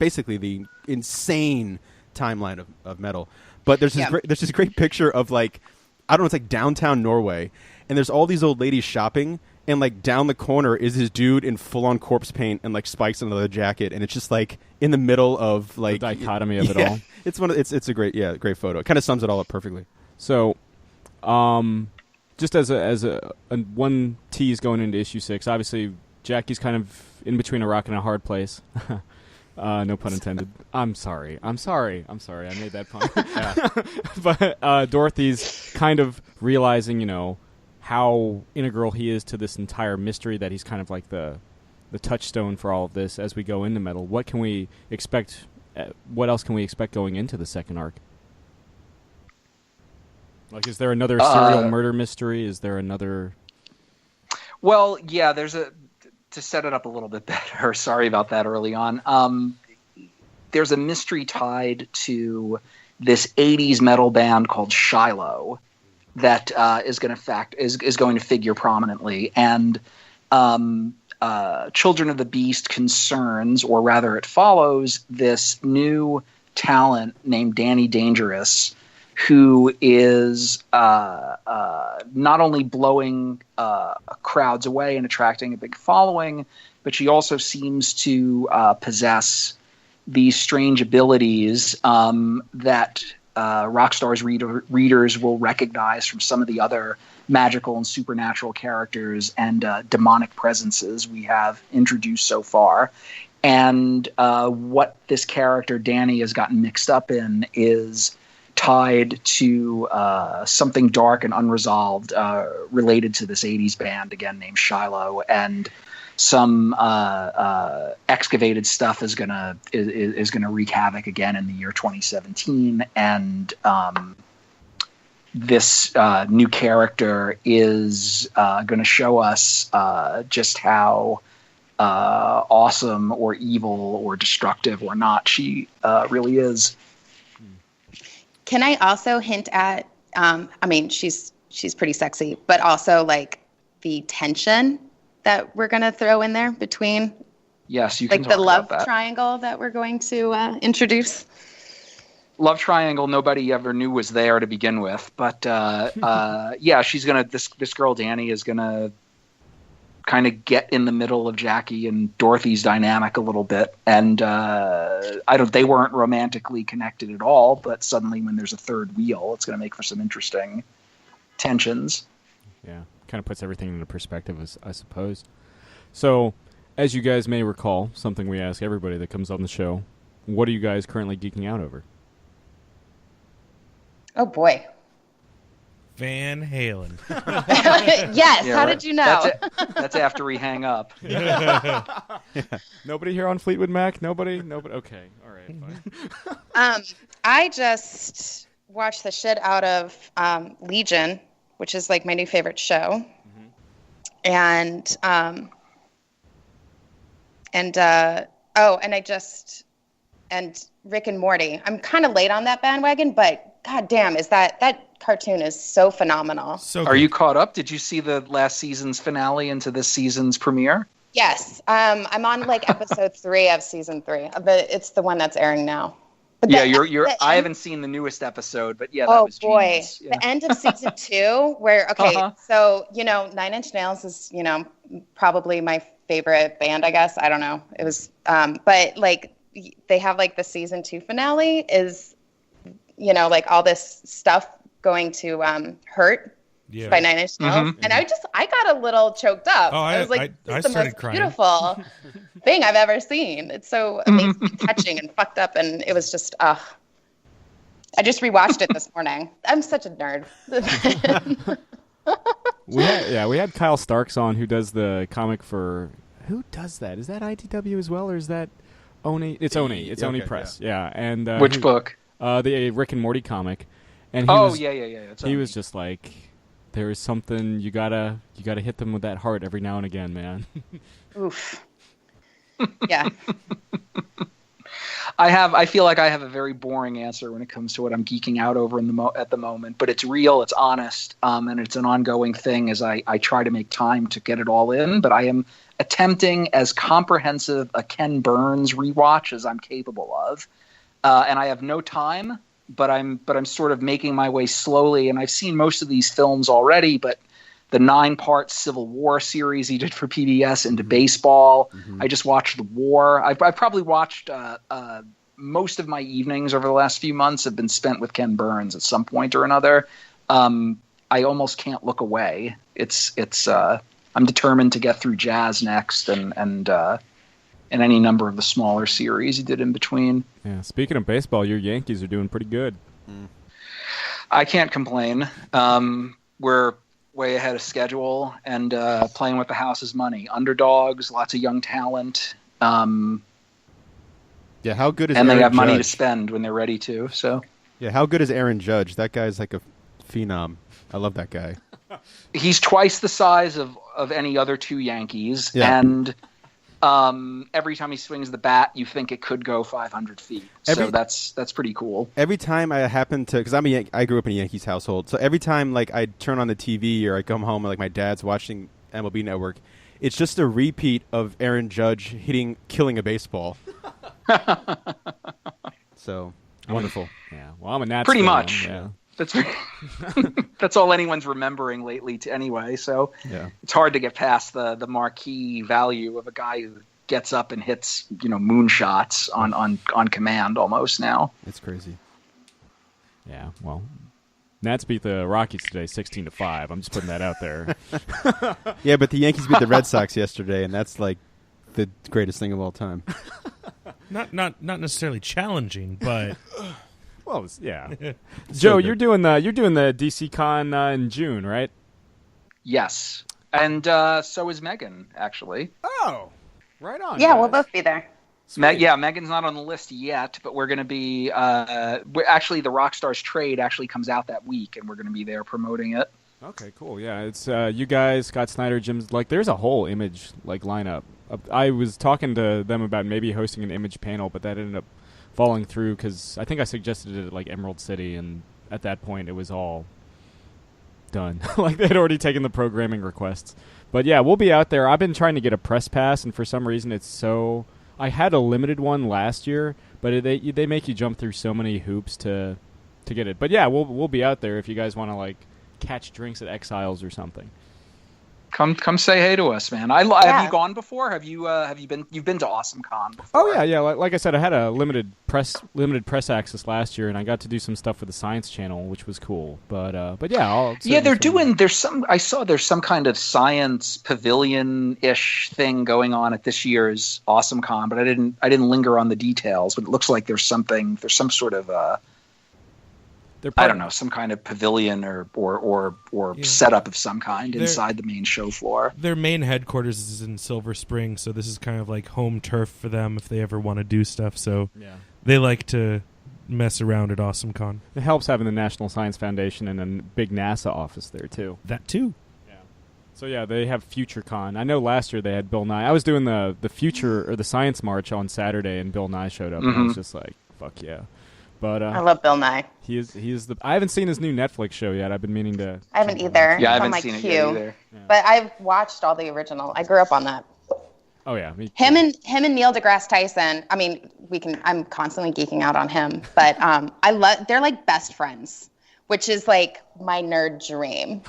basically the insane timeline of metal. But there's this great picture of like, I don't know, it's like downtown Norway, and there's all these old ladies shopping, and like down the corner is this dude in full on corpse paint and like spikes on the leather jacket, and it's just like in the middle of like the dichotomy of it all. It's a great photo. It kind of sums it all up perfectly. So, just as a one tease going into issue 6, obviously Jackie's kind of in between a rock and a hard place. No pun intended. I'm sorry. I made that pun. But Dorothy's kind of realizing, how integral he is to this entire mystery, that he's kind of like the touchstone for all of this as we go into metal. What can we expect? What else can we expect going into the second arc? Like, is there another serial murder mystery? Is there another? Well, yeah, to set it up a little bit better. Sorry about that early on. There's a mystery tied to this 80s metal band called Shiloh that is going to figure prominently, and Children of the Beast concerns, or rather, it follows this new talent named Danny Dangerous, who is not only blowing crowds away and attracting a big following, but she also seems to possess these strange abilities that Rockstars readers will recognize from some of the other magical and supernatural characters and demonic presences we have introduced so far. And what this character Danny has gotten mixed up in is tied to something dark and unresolved related to this 80s band, again, named Shiloh, and some excavated stuff is gonna wreak havoc again in the year 2017, and this new character is going to show us just how awesome or evil or destructive or not she really is. Can I also hint at? She's pretty sexy, but also like the tension that we're going to throw in there between. Yes, you can like talk the love about that. triangle that we're going to introduce. Love triangle nobody ever knew was there to begin with, but she's gonna. This girl Danny is gonna kind of get in the middle of Jackie and Dorothy's dynamic a little bit, and they weren't romantically connected at all, but suddenly when there's a third wheel, it's going to make for some interesting tensions. Yeah, kind of puts everything into perspective, I suppose. So, as you guys may recall, something we ask everybody that comes on the show, what are you guys currently geeking out over? Oh, boy. Van Halen. Yes, yeah, how did you know? That's after we hang up. Yeah. Nobody here on Fleetwood Mac? Nobody? Okay, all right, fine. I just watched the shit out of Legion, which is like my new favorite show. Mm-hmm. And I just and Rick and Morty. I'm kind of late on that bandwagon, but god damn, is that cartoon is so phenomenal. So Are good. you caught up? Did you see the last season's finale into this season's premiere? Yes. I'm on like episode 3 of season 3. It's the one that's airing now. But Yeah, I haven't seen the newest episode, but yeah, that was genius. Yeah. The end of season 2, where so 9 Inch Nails is probably my favorite band, I guess. I don't know. It was, but like they have like the season 2 finale is, like all this stuff going to Hurt by 9 Inch Nails, and I got a little choked up. I was like, this is the most crying. beautiful thing I've ever seen. It's so amazing, touching, and fucked up, and it was just I just rewatched it this morning. I'm such a nerd. We had Kyle Starks on, who does the comic for. Who does that? Is that IDW as well, or is that Oni? It's Oni. It's Oni Press. Yeah. And which book? The Rick and Morty comic. And he was just like, there is something you gotta hit them with that heart every now and again, man. Oof. Yeah. I feel like I have a very boring answer when it comes to what I'm geeking out over at the moment, but it's real, it's honest, and it's an ongoing thing as I try to make time to get it all in. But I am attempting as comprehensive a Ken Burns rewatch as I'm capable of, and I have no time. But I'm sort of making my way slowly, and I've seen most of these films already. But the 9-part Civil War series he did for PBS into baseball. I just watched The War. I've probably watched most of my evenings over the last few months have been spent with Ken Burns at some point or another. I almost can't look away. It's I'm determined to get through Jazz next, and any number of the smaller series he did in between. Yeah. Speaking of baseball, your Yankees are doing pretty good. I can't complain. We're way ahead of schedule and playing with the house's money. Underdogs, lots of young talent. How good is and Aaron they have Judge? money to spend when they're ready to. So yeah, how good is Aaron Judge? That guy's like a phenom. I love that guy. He's twice the size of any other two Yankees, and every time he swings the bat, you think it could go 500 feet. So that's pretty cool. Every time I happen to, because I grew up in a Yankees household, so every time like I turn on the TV or I come home and like my dad's watching MLB Network, it's just a repeat of Aaron Judge killing a baseball. So wonderful. Yeah. Well, I'm a Nats pretty fan, much. Yeah. That's all anyone's remembering lately anyway. So it's hard to get past the marquee value of a guy who gets up and hits moonshots on command almost now. It's crazy. Yeah. Well, Nats beat the Rockies today 16-5. I'm just putting that out there. Yeah, but the Yankees beat the Red Sox yesterday, and that's like the greatest thing of all time. Not necessarily challenging, but. Well, yeah. Joe, you're doing the DC Con in June, right? Yes, and so is Megan, actually. Oh, right on. Yeah, guys. we'll both be there. Megan's not on the list yet, but we're going to be. Actually, the Rockstars trade actually comes out that week, and we're going to be there promoting it. Okay, cool. Yeah, it's you guys, Scott Snyder, Jim's. Like, there's a whole Image lineup. I was talking to them about maybe hosting an Image panel, but that ended up falling through because I think I suggested it at like Emerald City, and at that point it was all done. Like they'd already taken the programming requests. But yeah, we'll be out there. I've been trying to get a press pass, and for some reason I had a limited one last year, but they make you jump through so many hoops to get it. But yeah, we'll be out there if you guys want to like catch drinks at Exiles or something. Come say hey to us, man. Have you gone before? Have you been? You've been to Awesome Con before? Oh yeah. Like I said, I had a limited press access last year, and I got to do some stuff with the Science Channel, which was cool. But yeah, I saw there's some kind of science pavilion-ish thing going on at this year's Awesome Con, but I didn't linger on the details. But it looks like there's some sort of I don't know, some kind of pavilion or setup of some kind inside the main show floor. Their main headquarters is in Silver Spring, so this is kind of like home turf for them if they ever want to do stuff. So they like to mess around at Awesome Con. It helps having the National Science Foundation and a big NASA office there, too. That, too. Yeah. So yeah, they have FutureCon. I know last year they had Bill Nye. I was doing the Future or the Science March on Saturday, and Bill Nye showed up, and I was just like, "Fuck yeah!" But I love Bill Nye. He is the. I haven't seen his new Netflix show yet. I've been meaning to. I haven't either. Yeah, I It's haven't on my seen it queue. yet either. Yeah. But I've watched all the original. I grew up on that. Oh yeah, me Him and Neil deGrasse Tyson. I mean, I'm constantly geeking out on him, but they're like best friends, which is like my nerd dream.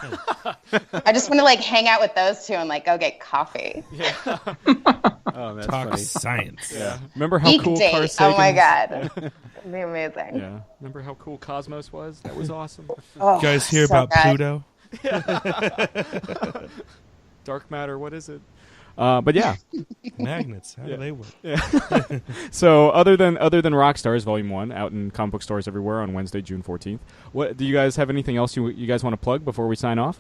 I just want to like hang out with those two and like go get coffee. Yeah. Oh, that's Talk funny. science. Yeah. Remember how Geek cool date. Carl Oh Sagan's- my god, it'd be amazing. Yeah. Remember how cool Cosmos was? That was awesome. Oh, You guys hear so about good. Pluto? Dark matter. What is it? But yeah. Magnets. How do they work? Yeah. So other than Rockstars Volume 1 out in comic book stores everywhere on Wednesday, June 14th, what do you guys have anything else you guys want to plug before we sign off?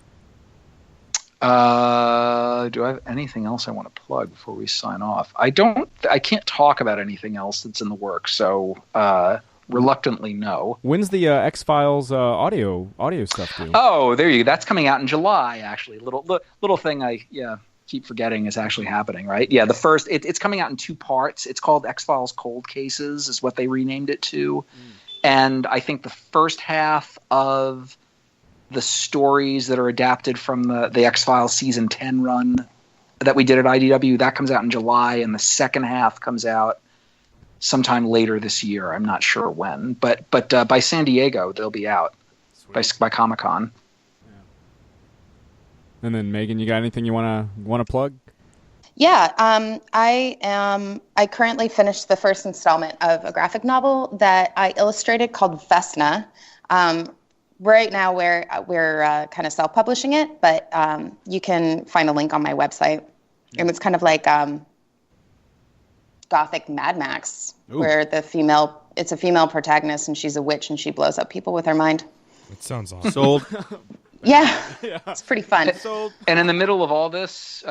Do I have anything else I want to plug before we sign off? I can't talk about anything else that's in the works, so reluctantly no. When's the X-Files audio stuff due? Oh, there you go. That's coming out in July, actually. Little thing I keep forgetting is actually happening, right? Yeah, the first it's coming out in 2 parts. It's called X-Files Cold Cases is what they renamed it to. And I think the first half of the stories that are adapted from the X-Files season 10 run that we did at IDW, that comes out in July, and the second half comes out sometime later this year. I'm not sure when, but by San Diego they'll be out by Comic-Con. And then Megan, you got anything you want to plug? Yeah, I currently finished the first installment of a graphic novel that I illustrated called Vesna. Right now we're kind of self-publishing it, but you can find a link on my website. And it's kind of like Gothic Mad Max, where it's a female protagonist and she's a witch and she blows up people with her mind. That sounds awesome. Sold. Yeah, it's pretty fun. And in the middle of all this,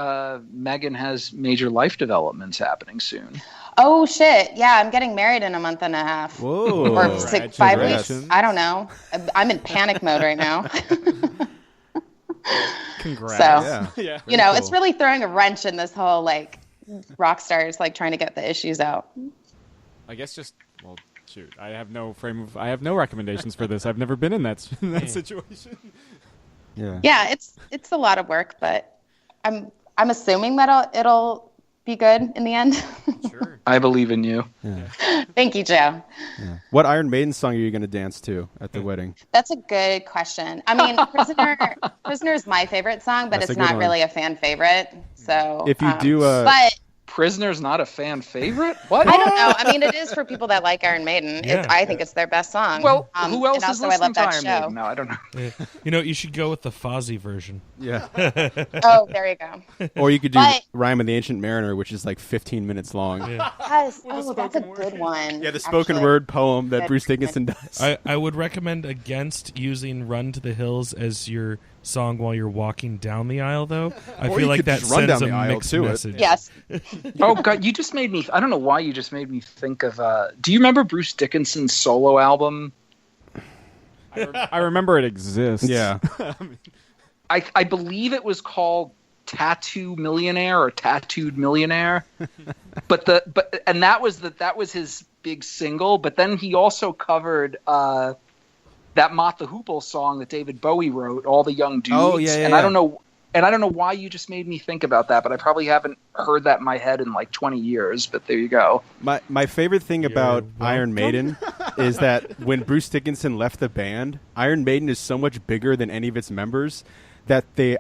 Megan has major life developments happening soon. Oh shit! Yeah, I'm getting married in a month and a half. Whoa. Or 5 weeks. Congratulations. I don't know. I'm in panic mode right now. Congrats. So, Yeah. it's really throwing a wrench in this whole like Rockstars like trying to get the issues out. I guess shoot. I have no recommendations for this. I've never been in that situation. Yeah. Yeah, it's a lot of work, but I'm assuming that it'll be good in the end. Sure. I believe in you. Yeah. Thank you, Joe. Yeah. What Iron Maiden song are you going to dance to at the wedding? That's a good question. I mean, Prisoner is my favorite song, but That's a it's good not one. really a fan favorite. So If you do, but Prisoner's not a fan favorite? What? I don't know. I mean, it is for people that like Iron Maiden. Yeah. I think it's their best song. Well, who else and is also, I listening love to that Iron show. Maiden? No, I don't know. You should go with the Fozzy version. Yeah. Oh, there you go. Or you could do But- Rhyme of the Ancient Mariner, which is like 15 minutes long. Yeah. Yes. Oh, that's a good one. Yeah, the spoken actually. word poem that Good. Bruce Dickinson does. I would recommend against using Run to the Hills as your song while you're walking down the aisle, though. I Or feel you like could that just run sends down a the aisle mixed to it. message. Yes. Oh God, you just made me. I don't know why you just made me think of. Do you remember Bruce Dickinson's solo album? I remember it exists. Yeah. I believe it was called Tattoo Millionaire or Tattooed Millionaire, but that was his big single. But then he also covered that Mott the Hoople song that David Bowie wrote, All the Young Dudes. Oh, yeah, and yeah. I don't know why you just made me think about that, but I probably haven't heard that in my head in like 20 years. But there you go. My favorite thing about welcome. Iron Maiden is that when Bruce Dickinson left the band, Iron Maiden is so much bigger than any of its members that the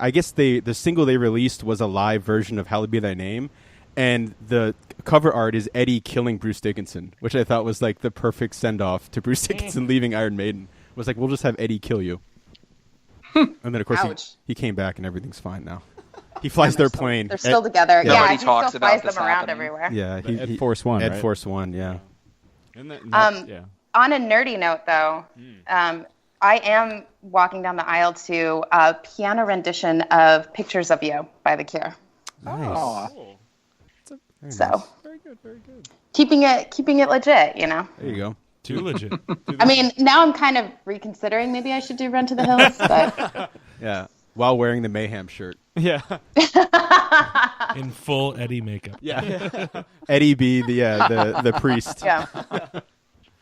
single they released was a live version of Hallowed Be Thy Name, and the cover art is Eddie killing Bruce Dickinson, which I thought was like the perfect send off to Bruce Dickinson leaving Iron Maiden. It was like, we'll just have Eddie kill you. And then of course Ouch. he came back and everything's fine now. He flies their plane. They're still together. yeah. Yeah, Nobody he talks still about flies this them around happening. everywhere. Yeah, Ed Force One. Ed right? Force One, yeah. Isn't that, yeah. On a nerdy note, though, I am walking down the aisle to a piano rendition of "Pictures of You" by The Cure. Nice. Aw. Very So nice. Very good. Very good. keeping it legit, There you go. Too legit. I mean, now I'm kind of reconsidering. Maybe I should do "Run to the Hills," but Yeah, while wearing the Mayhem shirt. Yeah. In full Eddie makeup. Yeah. Eddie B, the priest. Yeah.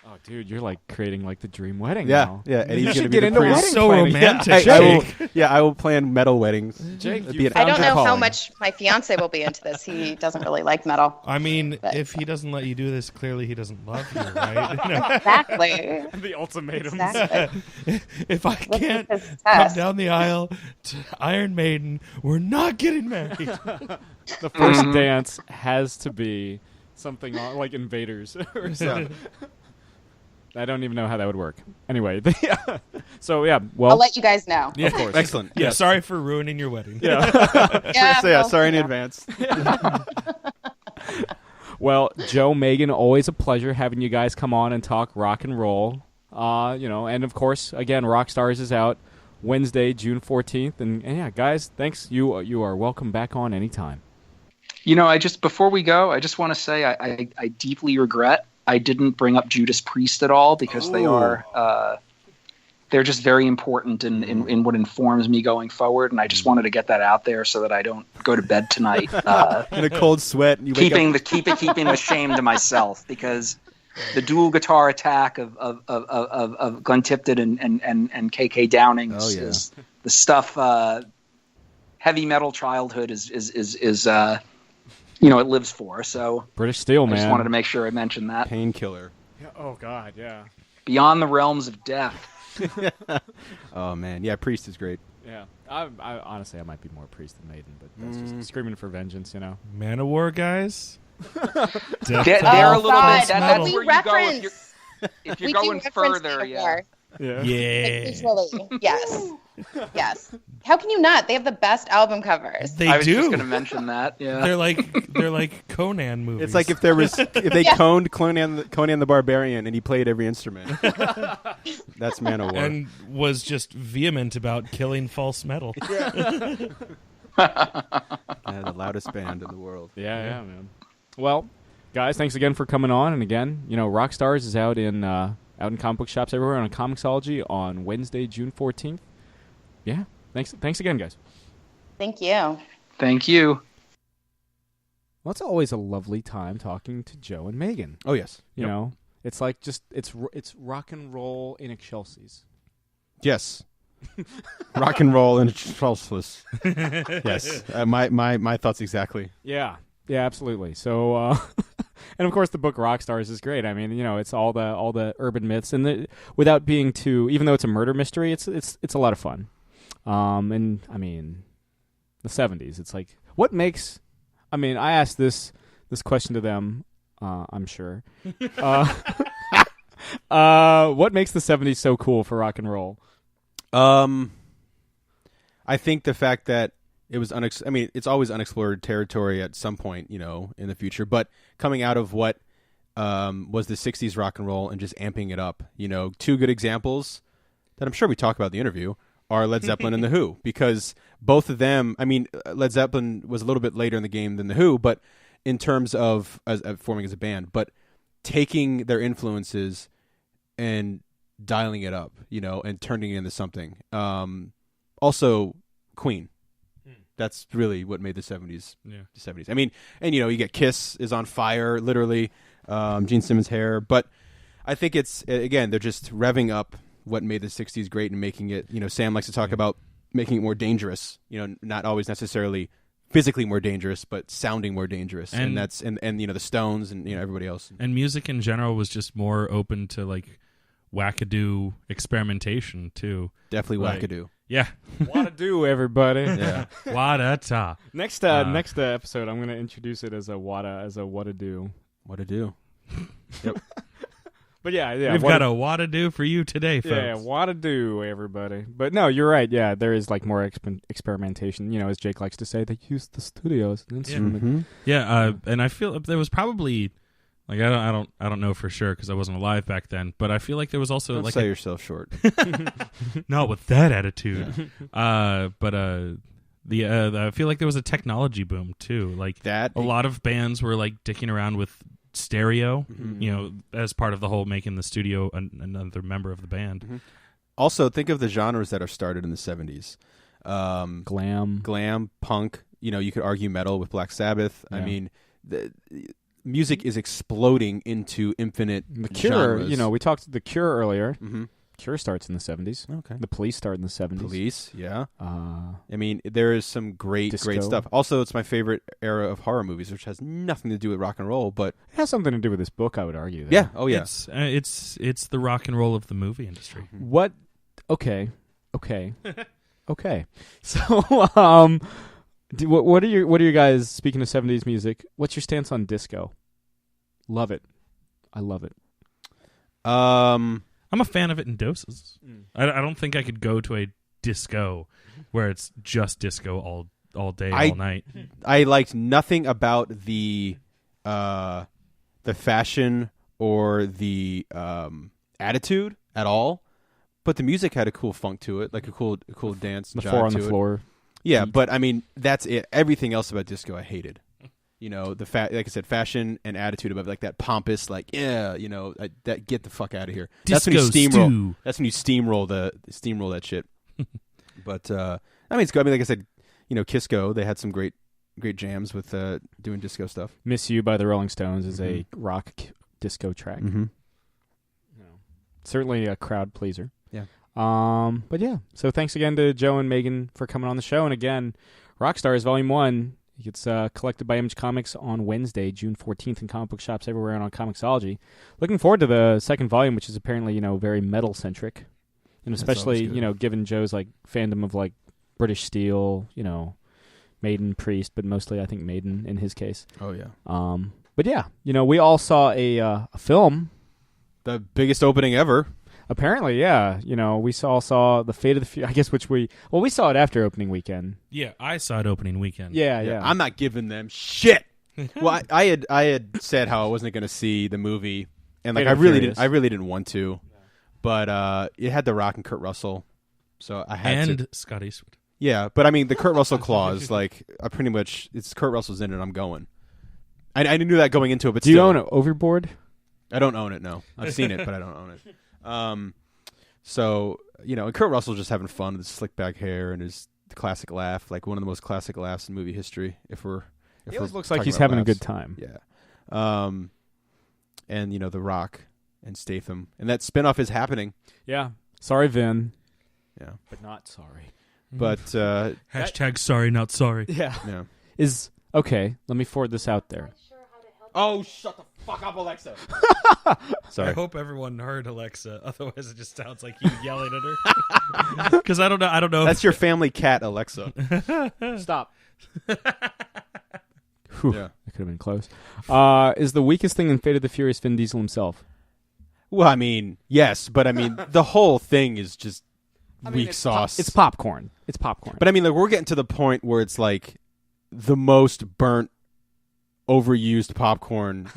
Oh, dude, you're like creating like the dream wedding Yeah, now. yeah. Eddie's You gonna should be get the into priest. wedding So planning. romantic. I will plan metal weddings. Jake, It'd you be an I don't know how calling. much my fiance will be into this. He doesn't really like metal. I mean, But- if he doesn't let you do this, clearly he doesn't love you, right? No. Exactly. The ultimatums. Exactly. If I Look can't at this come test. down the aisle to Iron Maiden, we're not getting married. The first dance has to be something like Invaders or something. I don't even know how that would work. Anyway, so yeah, well, I'll let you guys know. Yeah. of course. Excellent. Yeah, Yes. sorry for ruining your wedding. Yeah. Yeah, So yeah, well, sorry in you know. advance. Well, Joe, Megan, always a pleasure having you guys come on and talk rock and roll. And of course, again, Rockstars is out Wednesday, June 14th, and yeah, guys, thanks. You are welcome back on anytime. Before we go, I just want to say I deeply regret I didn't bring up Judas Priest at all because they're just very important in what informs me going forward, and I just wanted to get that out there so that I don't go to bed tonight In a cold sweat. And you wake keeping up. the shame to myself, because the dual guitar attack of Glenn Tipton and KK Downing is the stuff. Heavy metal childhood is it lives for. So British Steel, I man. just wanted to make sure I mentioned that. Painkiller. Oh God, yeah, Beyond the realms of death. Oh man, yeah, Priest is great. yeah. I honestly, I might be more Priest than Maiden, but that's just screaming for vengeance, you know. Manowar guys. They're a little God, bit. That's we where you reference. go if you're We going do reference further. Yeah. Manowar, Yeah. Yeah. visually. Yes. Yes. How can you not? They have the best album covers. They I was do. just going to mention that. Yeah. They're like Conan movies. It's like if they Yeah. coned Conan the Barbarian and he played every instrument. That's Manowar. and was just vehement about killing false metal. The loudest band in the world. Yeah, man. Well, guys, thanks again for coming on. And again, Rockstars is out in comic book shops everywhere on Comixology on Wednesday, June 14th. Yeah, thanks again, guys. Thank you. Thank you. Well, it's always a lovely time talking to Joe and Megan. Oh yes. You know, it's like it's rock and roll in Excelsis. Yes. Rock and roll and Trolsless. Yes. My thoughts exactly. Yeah, absolutely. So, and of course, the book Rockstars is great. I mean, it's all the urban myths, and without being too, even though it's a murder mystery, it's a lot of fun. And I mean, the 70s. It's like what makes. I mean, I asked this question to them. I'm sure. What makes the 70s so cool for rock and roll? I think the fact that it was it's always unexplored territory at some point, in the future. But coming out of what was the 60s rock and roll and just amping it up, two good examples that I'm sure we talk about in the interview are Led Zeppelin and The Who, because both of them, Led Zeppelin was a little bit later in the game than The Who, but in terms of forming as a band, but taking their influences and dialing it up, and turning it into something. Also, Queen. That's really what made the 70s. Yeah. The 70s. I mean, and you get Kiss is on fire, literally. Gene Simmons' hair, but I think it's again they're just revving up what made the 60s great and making it. Sam likes to talk about making it more dangerous. Not always necessarily physically more dangerous, but sounding more dangerous, and that's and the Stones and everybody else. And music in general was just more open to like wackadoo experimentation too. Definitely Like- wackadoo. Yeah. What to do, everybody? Yeah. Wada-ta. Next episode, I'm going to introduce it as a what to do. What to do? Yep. But yeah, We've got a wada-do for you today, folks. Yeah, what to do, everybody. But no, you're right. Yeah, there is like more experimentation. As Jake likes to say, they use the studio as an instrument. Mm-hmm. Yeah, and I feel there was probably like I don't know for sure because I wasn't alive back then, but I feel like there was also Don't like sell yourself short. not with that attitude. I feel like there was a technology boom too. Like That a lot of bands were like dicking around with stereo, as part of the whole making the studio another member of the band. Also, think of the genres that are started in the 70s. glam, punk. You could argue metal with Black Sabbath. Yeah. I mean, the music is exploding into infinite The Cure, genres. we talked The Cure earlier. Mm-hmm. Cure starts in the 70s. Okay. The Police start in the 70s. Police, yeah. Uh, I mean, there is some great Disco. stuff. Also, it's my favorite era of horror movies, which has nothing to do with rock and roll, but it has something to do with this book, I would argue. Though. yeah, oh yeah. It's the rock and roll of the movie industry. What? Okay. So, what are your guys? Speaking of 70s music, what's your stance on disco? Love it. I love it. I'm a fan of it in doses. I don't think I could go to a disco where it's just disco all day, all night. I liked nothing about the fashion or the attitude at all, but the music had a cool funk to it, like a cool dance. The jive four on to the it. floor. Yeah, but I mean that's it. Everything else about disco I hated. Like I said, fashion and attitude about like that pompous, like that get the fuck out of here. That's when you steamroll. stew. That's when you steamroll that shit. But I mean, it's good. I mean, like I said, Kisco, they had some great jams with doing disco stuff. "Miss You" by the Rolling Stones is a rock disco track. Mm-hmm. Certainly a crowd pleaser. Yeah. But yeah. So thanks again to Joe and Megan for coming on the show. And again, Rockstars Volume 1. It gets collected by Image Comics on Wednesday, June 14th in comic book shops everywhere and on Comixology. Looking forward to the second volume, which is apparently, very metal-centric. And especially, given Joe's like fandom of like British Steel, Maiden, Priest, but mostly I think Maiden in his case. Oh, yeah. But yeah, we all saw a film. The biggest opening ever. Apparently, yeah. We saw The Fate of the Furious, I guess, we saw it after opening weekend. Yeah, I saw it opening weekend. Yeah. I'm not giving them shit. Well, I had said how I wasn't going to see the movie, and like I really didn't want to, but it had The Rock and Kurt Russell, so I had to. And Scott Eastwood. Yeah, but I mean the Kurt Russell clause, like I pretty much it's Kurt Russell's in it. I'm going. I knew that going into it, but do you own it? Overboard? I don't own it. No, I've seen it, but I don't own it. So and Kurt Russell's just having fun with his slick back hair and his classic laugh, like one of the most classic laughs in movie history. He always looks like he's having a good time. Yeah. And The Rock and Statham, and that spinoff is happening. Yeah. Sorry, Vin. Yeah, but not sorry. But hashtag sorry, not sorry. Yeah. Yeah. Is okay. Let me forward this out there. Oh, shut the fuck up, Alexa. Sorry. I hope everyone heard Alexa. Otherwise, it just sounds like you yelling at her. Because I don't know. That's your family cat, Alexa. Stop. Yeah. That could have been close. Is the weakest thing in Fate of the Furious Vin Diesel himself? Well, I mean, yes, but I mean, the whole thing is just weak sauce. It's popcorn. It's popcorn. But I mean, like, we're getting to the point where it's like the most burnt, overused popcorn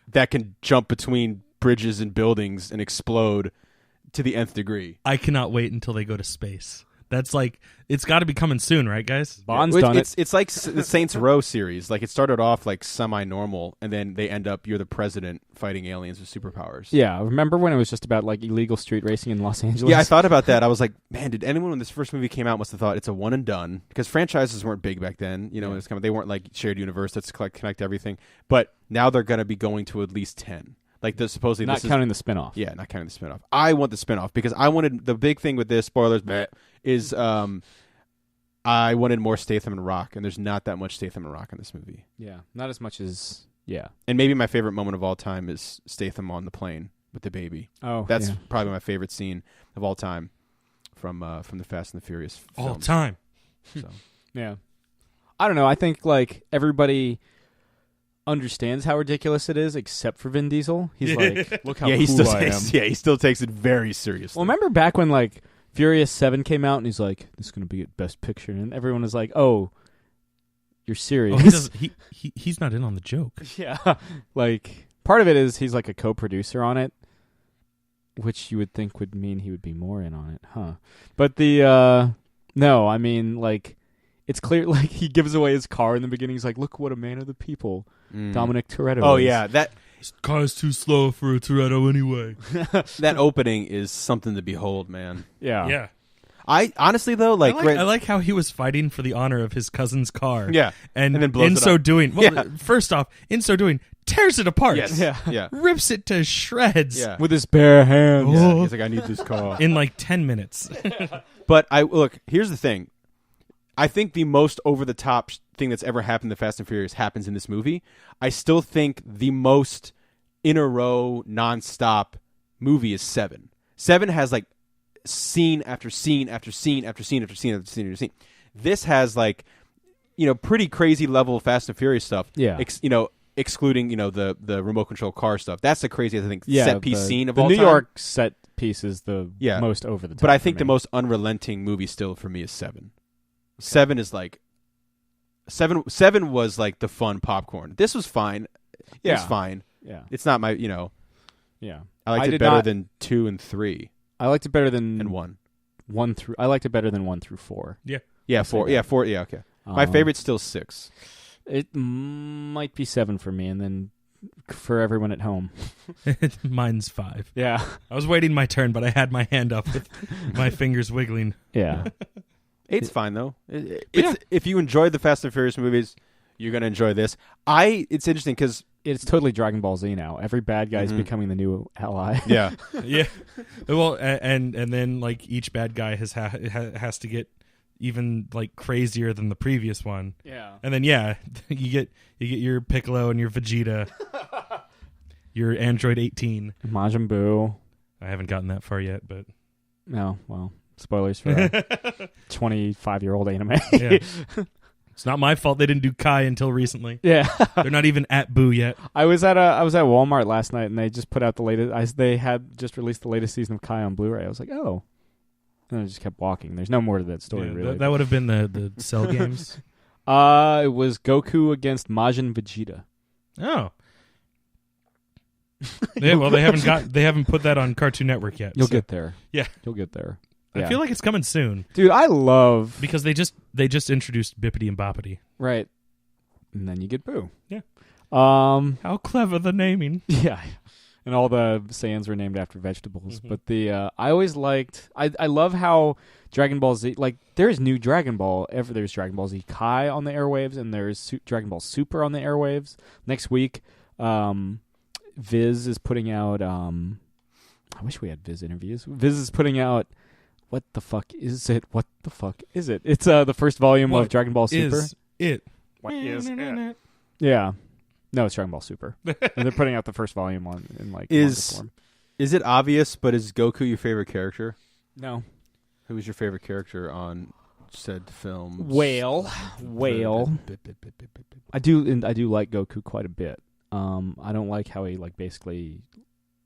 that can jump between bridges and buildings and explode to the nth degree. I cannot wait until they go to space. That's like, it's got to be coming soon, right, guys? Bond's done it. It's like the Saints Row series. Like, it started off like semi-normal, and then they end up, you're the president fighting aliens with superpowers. Yeah, remember when it was just about like illegal street racing in Los Angeles? Yeah, I thought about that. I was like, man, did anyone when this first movie came out must have thought it's a one and done? Because franchises weren't big back then. It was they weren't like shared universe that's connect everything. But now they're going to be going to at least 10. Like, supposedly not counting the spinoff. Yeah, not counting the spinoff. I want the spinoff because I wanted the big thing with this. Spoilers, is I wanted more Statham and Rock, and there's not that much Statham and Rock in this movie. Yeah, not as much as And maybe my favorite moment of all time is Statham on the plane with the baby. Oh, that's probably my favorite scene of all time from the Fast and the Furious films. All time. So. Yeah, I don't know. I think like everybody understands how ridiculous it is, except for Vin Diesel. He's like, look how cool I am. Yeah, he still takes it very seriously. Well, remember back when like Furious 7 came out, and he's like, "This is going to be Best Picture," and everyone was like, "Oh, you're serious?" Oh, he's not in on the joke. Yeah, like part of it is he's like a co-producer on it, which you would think would mean he would be more in on it, huh? But no, I mean like. It's clear, like, he gives away his car in the beginning. He's like, look what a man of the people Dominic Toretto Oh, is. yeah. This car's too slow for a Toretto anyway. That opening is something to behold, man. Yeah. Yeah. I honestly though, like I like how he was fighting for the honor of his cousin's car. Yeah, and then blows in it so up. doing, first off, in so doing, tears it apart. Yes. Yeah. Rips it to shreds. Yeah. with his bare hands. Yeah. He's like, I need this car. In like 10 minutes. But here's the thing. I think the most over-the-top thing that's ever happened to Fast and Furious happens in this movie. I still think the most in-a-row, non-stop movie is 7. 7 has, like, scene after scene after scene after scene after scene after scene after scene. This has, like, pretty crazy level of Fast and Furious stuff. Yeah. Excluding, the remote control car stuff. That's the craziest, I think, Yeah, set-piece scene of all the time. New York set piece is the most over the top. But I think for the me. most unrelenting movie still for me is 7. 7 is like 7 was like the fun popcorn. This was fine. Yeah. It's fine. Yeah. It's not my, Yeah. I liked it better than 2 and 3 I liked it better than and 1. 1 through. I liked it better than 1 through 4. Yeah. Yeah, 4. Yeah, 4. Yeah, okay. My favorite's still 6. It might be 7 for me, and then for everyone at home. Mine's 5. Yeah. I was waiting my turn, but I had my hand up with my fingers wiggling. Yeah. 8's fine though. If you enjoyed the Fast and Furious movies, you're gonna enjoy this. It's interesting because It's totally Dragon Ball Z now. Every bad guy is becoming the new ally. yeah, Yeah. Well, and then like each bad guy has to get even like crazier than the previous one. Yeah. And then you get your Piccolo and your Vegeta, your Android 18. Majin Buu. I haven't gotten that far yet, but No, well, spoilers for a 25-year-old anime. yeah. It's not my fault they didn't do Kai until recently. Yeah. They're not even at Boo yet. I was at Walmart last night, and they just put out the latest. They had just released the latest season of Kai on Blu-ray. I was like, oh. And I just kept walking. There's no more to that story, really. That would have been the Cell games. It was Goku against Majin Vegeta. Oh. They haven't put that on Cartoon Network yet. You'll get there. Yeah. You'll get there. I Yeah. feel like it's coming soon. Dude, I love Because they just introduced Bippity and Boppity. right. And then you get Boo. Yeah. How clever the naming. Yeah. And all the Saiyans were named after vegetables. But I always liked I love how Dragon Ball Z, like, there's new Dragon Ball. There's Dragon Ball Z Kai on the airwaves, and there's Dragon Ball Super on the airwaves. Next week, Viz is putting out I wish we had Viz interviews. Viz is putting out What the fuck is it? What the fuck is it? It's the first volume of Dragon Ball Super. What is it? Yeah. No, it's Dragon Ball Super. And they're putting out the first volume in manga form. Is it obvious, but is Goku your favorite character? No. Who is your favorite character on said film? Whale. I do like Goku quite a bit. I don't like how he basically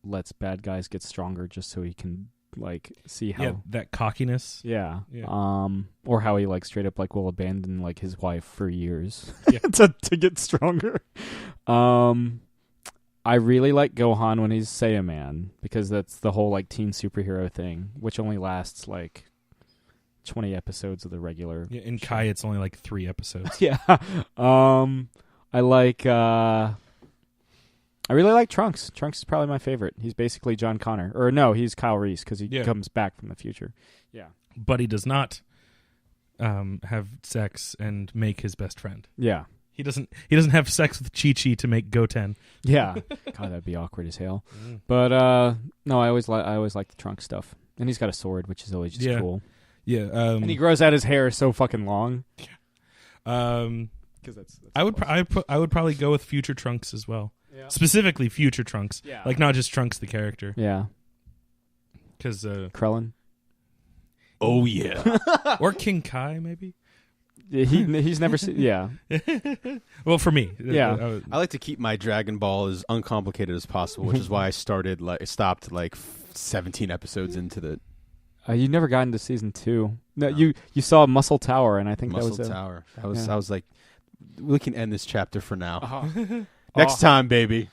lets bad guys get stronger just so he can see how that cockiness. Yeah. Or how he straight up will abandon his wife for years to get stronger. I really like Gohan when he's Saiyaman because that's the whole teen superhero thing, which only lasts 20 episodes of the regular. Yeah, in Kai it's only 3 episodes. Yeah. I really like Trunks. Trunks is probably my favorite. He's basically John Connor. Or no, he's Kyle Reese because he comes back from the future. Yeah. But he does not have sex and make his best friend. Yeah. He doesn't have sex with Chi-Chi to make Goten. Yeah. God, that'd be awkward as hell. But no, I always like the Trunks stuff. And he's got a sword, which is always just cool. Yeah. And he grows out his hair so fucking long. Because I would probably go with Future Trunks as well. Yeah. Specifically Future Trunks. Yeah. Not just Trunks the character. Yeah. Because Krillin. Oh yeah. Or King Kai maybe. Yeah, he's never seen. Yeah. Well, for me. Yeah. I like to keep my Dragon Ball as uncomplicated as possible, which is why I stopped 17 episodes into the. You never got into season 2. No, you saw Muscle Tower, and I think Muscle that was Tower. I was like, we can end this chapter for now. Uh-huh. Next time, baby.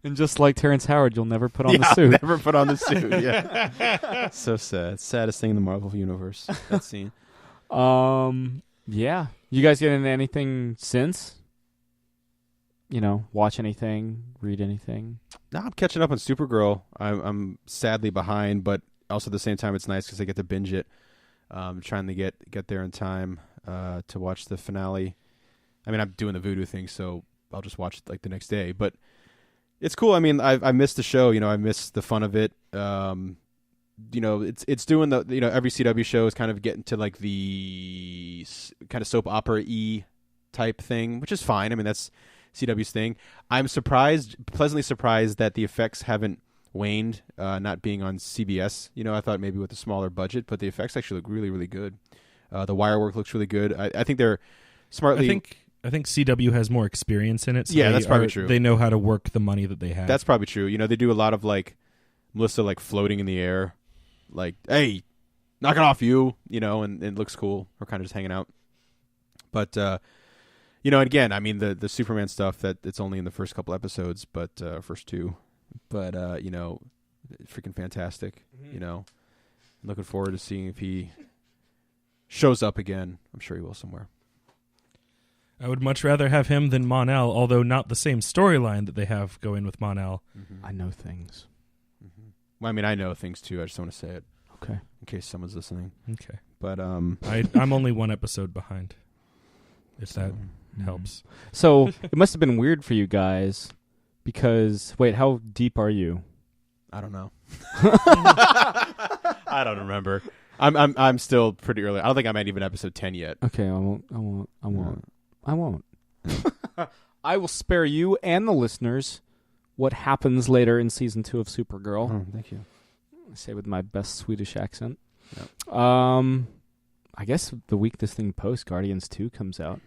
And just like Terrence Howard, you'll never put on the suit. Never put on the suit. Yeah. So sad. Saddest thing in the Marvel universe. That scene. Yeah. You guys get into anything since? Watch anything, read anything? No, I'm catching up on Supergirl. I'm sadly behind, but also at the same time, it's nice because I get to binge it. Trying to get there in time to watch the finale. I mean, I'm doing the voodoo thing, so I'll just watch it like the next day. But it's cool. I mean, I missed the show. I missed the fun of it. It's doing the every CW show is kind of getting to like the kind of soap opera-y type thing, which is fine. I mean, that's CW's thing. I'm pleasantly surprised that the effects haven't waned, not being on CBS. I thought maybe with a smaller budget, but the effects actually look really, really good. The wire work looks really good. I think they're smartly. I think CW has more experience in it. So yeah, that's probably true. They know how to work the money that they have. That's probably true. They do a lot of like Melissa like floating in the air, like, hey, knock it off, you, and it looks cool. We're kind of just hanging out. But again, I mean the Superman stuff that it's only in the first couple episodes, but first two. But freaking fantastic. I'm looking forward to seeing if he shows up again. I'm sure he will somewhere. I would much rather have him than Mon-El, although not the same storyline that they have going with Mon-El. Mm-hmm. I know things. Mm-hmm. Well, I mean, I know things too. I just don't want to say it. Okay. In case someone's listening. Okay. But I'm only one episode behind. If that helps. So it must have been weird for you guys because wait, how deep are you? I don't know. I don't remember. I'm still pretty early. I don't think I'm at even episode 10 yet. Okay, I won't. I will spare you and the listeners what happens later in season 2 of Supergirl. Oh, thank you. I say with my best Swedish accent. Yep. I guess the week this thing posts, Guardians 2 comes out.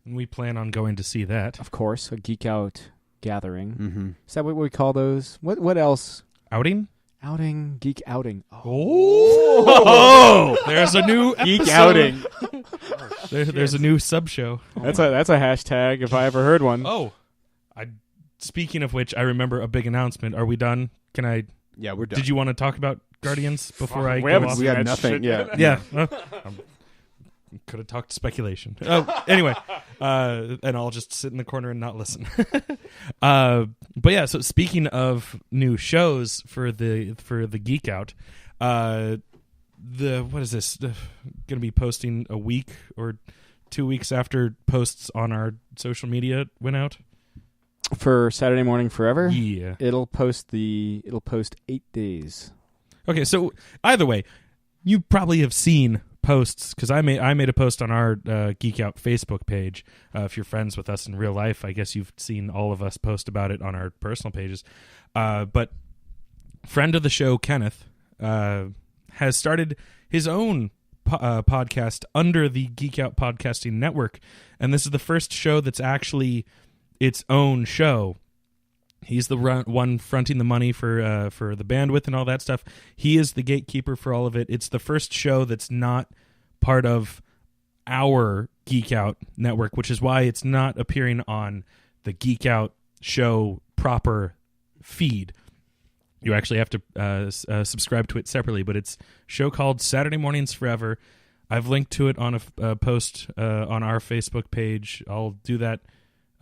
And we plan on going to see that. Of course, a geek out gathering. Mm-hmm. Is that what we call those? What else? Outing? Outing, geek outing. Oh! There's a new geek outing. There's a new sub show. That's a hashtag if I ever heard one. Oh, speaking of which, I remember a big announcement. Are we done? Can I? Yeah, we're done. Did you want to talk about Guardians before I we go off? We got nothing. Yeah. Yeah. Could have talked speculation. Anyway, and I'll just sit in the corner and not listen. But yeah, so speaking of new shows for the Geek Out, what is this? Going to be posting a week or 2 weeks after posts on our social media went out for Saturday Morning Forever. Yeah, it'll post 8 days. Okay, so either way, you probably have seen posts because I made a post on our Geek Out Facebook page. If you're friends with us in real life, I guess you've seen all of us post about it on our personal pages. But friend of the show Kenneth has started his own podcast under the Geek Out Podcasting Network, and this is the first show that's actually its own show. He's the one fronting the money for the bandwidth and all that stuff. He is the gatekeeper for all of it. It's the first show that's not part of our Geek Out network, which is why it's not appearing on the Geek Out show proper feed. You actually have to subscribe to it separately, but it's a show called Saturday Mornings Forever. I've linked to it on a post on our Facebook page. I'll do that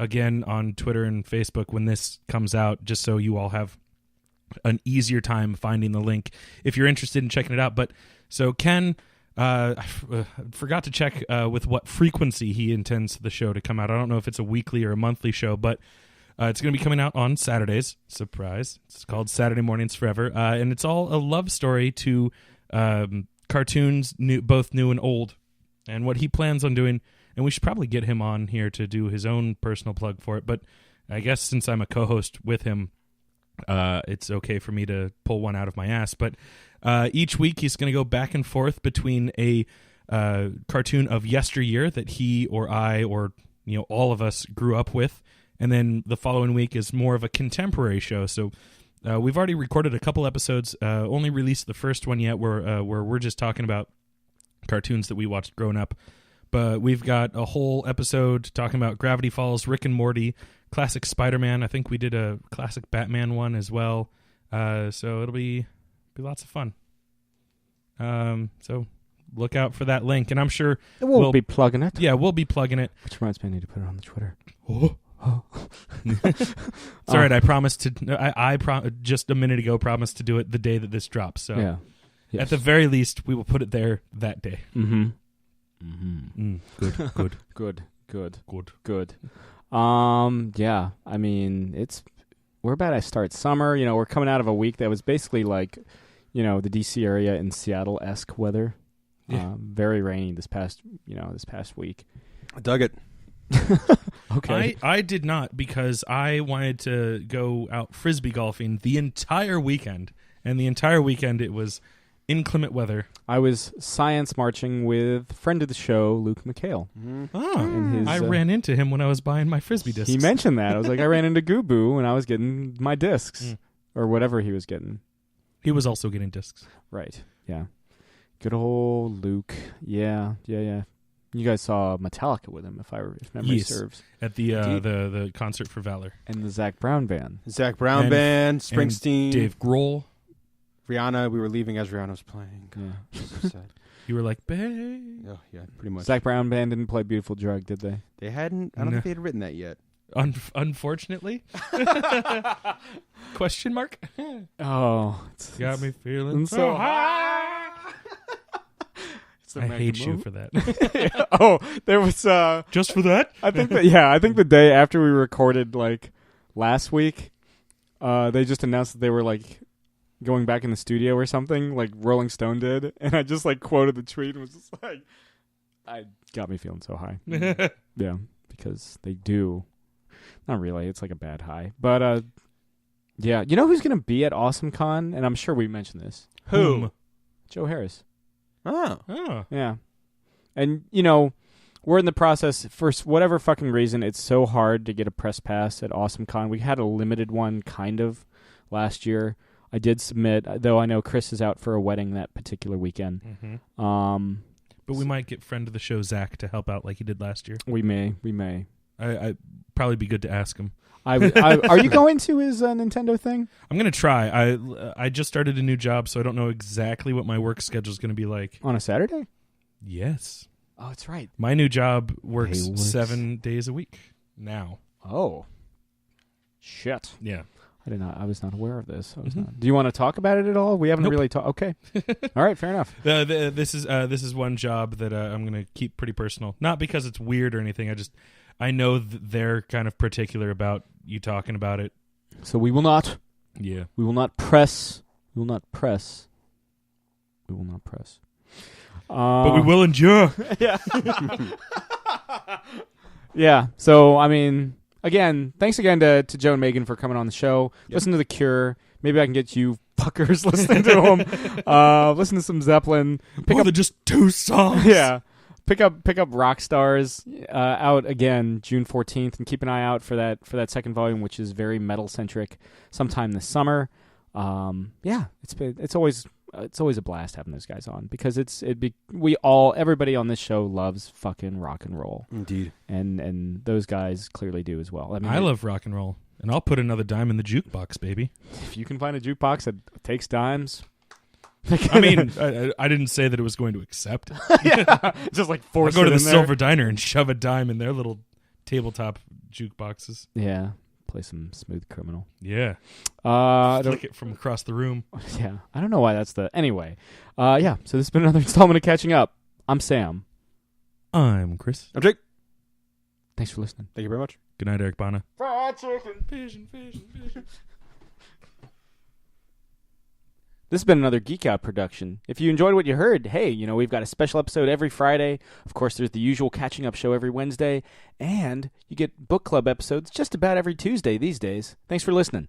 again on Twitter and Facebook when this comes out, just so you all have an easier time finding the link if you're interested in checking it out. But so Ken, I forgot to check with what frequency he intends the show to come out. I don't know if it's a weekly or a monthly show, but it's going to be coming out on Saturdays. Surprise. It's called Saturday Mornings Forever. And it's all a love story to cartoons, both new and old, and what he plans on doing. And we should probably get him on here to do his own personal plug for it. But I guess since I'm a co-host with him, it's okay for me to pull one out of my ass. But each week he's going to go back and forth between a cartoon of yesteryear that he or I or all of us grew up with. And then the following week is more of a contemporary show. So we've already recorded a couple episodes, only released the first one yet where we're just talking about cartoons that we watched growing up. But we've got a whole episode talking about Gravity Falls, Rick and Morty, classic Spider-Man. I think we did a classic Batman one as well. So it'll be lots of fun. So look out for that link. And I'm sure we'll be plugging it. Yeah, we'll be plugging it. Which reminds me, I need to put it on the Twitter. Oh. It's all right. I promised to. I just a minute ago promised to do it the day that this drops. So yeah. Yes. At the very least, we will put it there that day. Mm-hmm. Good. Good. Yeah. I mean, we're about to start summer. You know, we're coming out of a week that was basically like, you know, the DC area in Seattle-esque weather. Yeah. Very rainy this past week. I dug it. Okay. I did not, because I wanted to go out frisbee golfing the entire weekend, and the entire weekend it was inclement weather. I was science marching with friend of the show, Luke McHale. Oh, I ran into him when I was buying my frisbee discs. He mentioned that. I was like, I ran into Goobu when I was getting my discs or whatever he was getting. He was also getting discs. Right. Yeah. Good old Luke. Yeah. You guys saw Metallica with him, if memory serves. At the Concert for Valor. And the Zach Brown Band. Zach Brown Band, Springsteen. And Dave Grohl. Rihanna, we were leaving as Rihanna was playing. Yeah. So sad. You were like, babe. Oh, yeah, pretty much. Zach Brown Band didn't play Beautiful Drug, did they? They hadn't. I don't think they had written that yet. Unfortunately? Question mark? Oh. Got me feeling so high. I hate you for that. Oh, there was just for that? I think the day after we recorded like last week, they just announced that they were like going back in the studio or something, like Rolling Stone did, and I just like quoted the tweet and was just like, I got me feeling so high. Yeah, because they do. Not really. It's like a bad high. But yeah, you know who's going to be at AwesomeCon? And I'm sure we mentioned this. Whom? Joe Harris. Oh. Yeah. And, you know, we're in the process, for whatever fucking reason, it's so hard to get a press pass at AwesomeCon. We had a limited one, kind of, last year. I did submit, though I know Chris is out for a wedding that particular weekend. Mm-hmm. But we might get friend of the show, Zach, to help out like he did last year. We may. I probably be good to ask him. Are you going to his Nintendo thing? I'm going to try. I just started a new job, so I don't know exactly what my work schedule is going to be like. On a Saturday? Yes. Oh, that's right. My new job works 7 days a week now. Oh. Shit. Yeah. I was not aware of this. Do you want to talk about it at all? We haven't really talked. Okay. All right. Fair enough. This is one job that I'm going to keep pretty personal. Not because it's weird or anything. I know they're kind of particular about you talking about it. So we will not. Yeah. We will not press. We will not press. We will not press. But we will endure. Yeah. Yeah. So, I mean, again, thanks again to Joe and Megan for coming on the show. Yep. Listen to The Cure. Maybe I can get you fuckers listening to them. Listen to some Zeppelin. More than just 2 songs. Yeah. Pick up Rockstars out again June 14th, and keep an eye out for that second volume, which is very metal-centric, sometime this summer. Yeah, it's always a blast having those guys on, because everybody on this show loves fucking rock and roll. Indeed. And those guys clearly do as well. I mean, I love rock and roll, and I'll put another dime in the jukebox, baby. If you can find a jukebox that takes dimes. I mean, I didn't say that it was going to accept. Yeah, just like force I'll go to the there. Silver Diner and shove a dime in their little tabletop jukeboxes. Yeah, play some Smooth Criminal. Yeah, flick it from across the room. Yeah, I don't know why that's the... Anyway, yeah, so this has been another installment of Catching Up. I'm Sam. I'm Chris. I'm Jake. Thanks for listening. Thank you very much. Good night, Eric Bana. Fried chicken. Vision. This has been another Geek Out production. If you enjoyed what you heard, hey, you know, we've got a special episode every Friday. Of course, there's the usual Catching Up show every Wednesday. And you get book club episodes just about every Tuesday these days. Thanks for listening.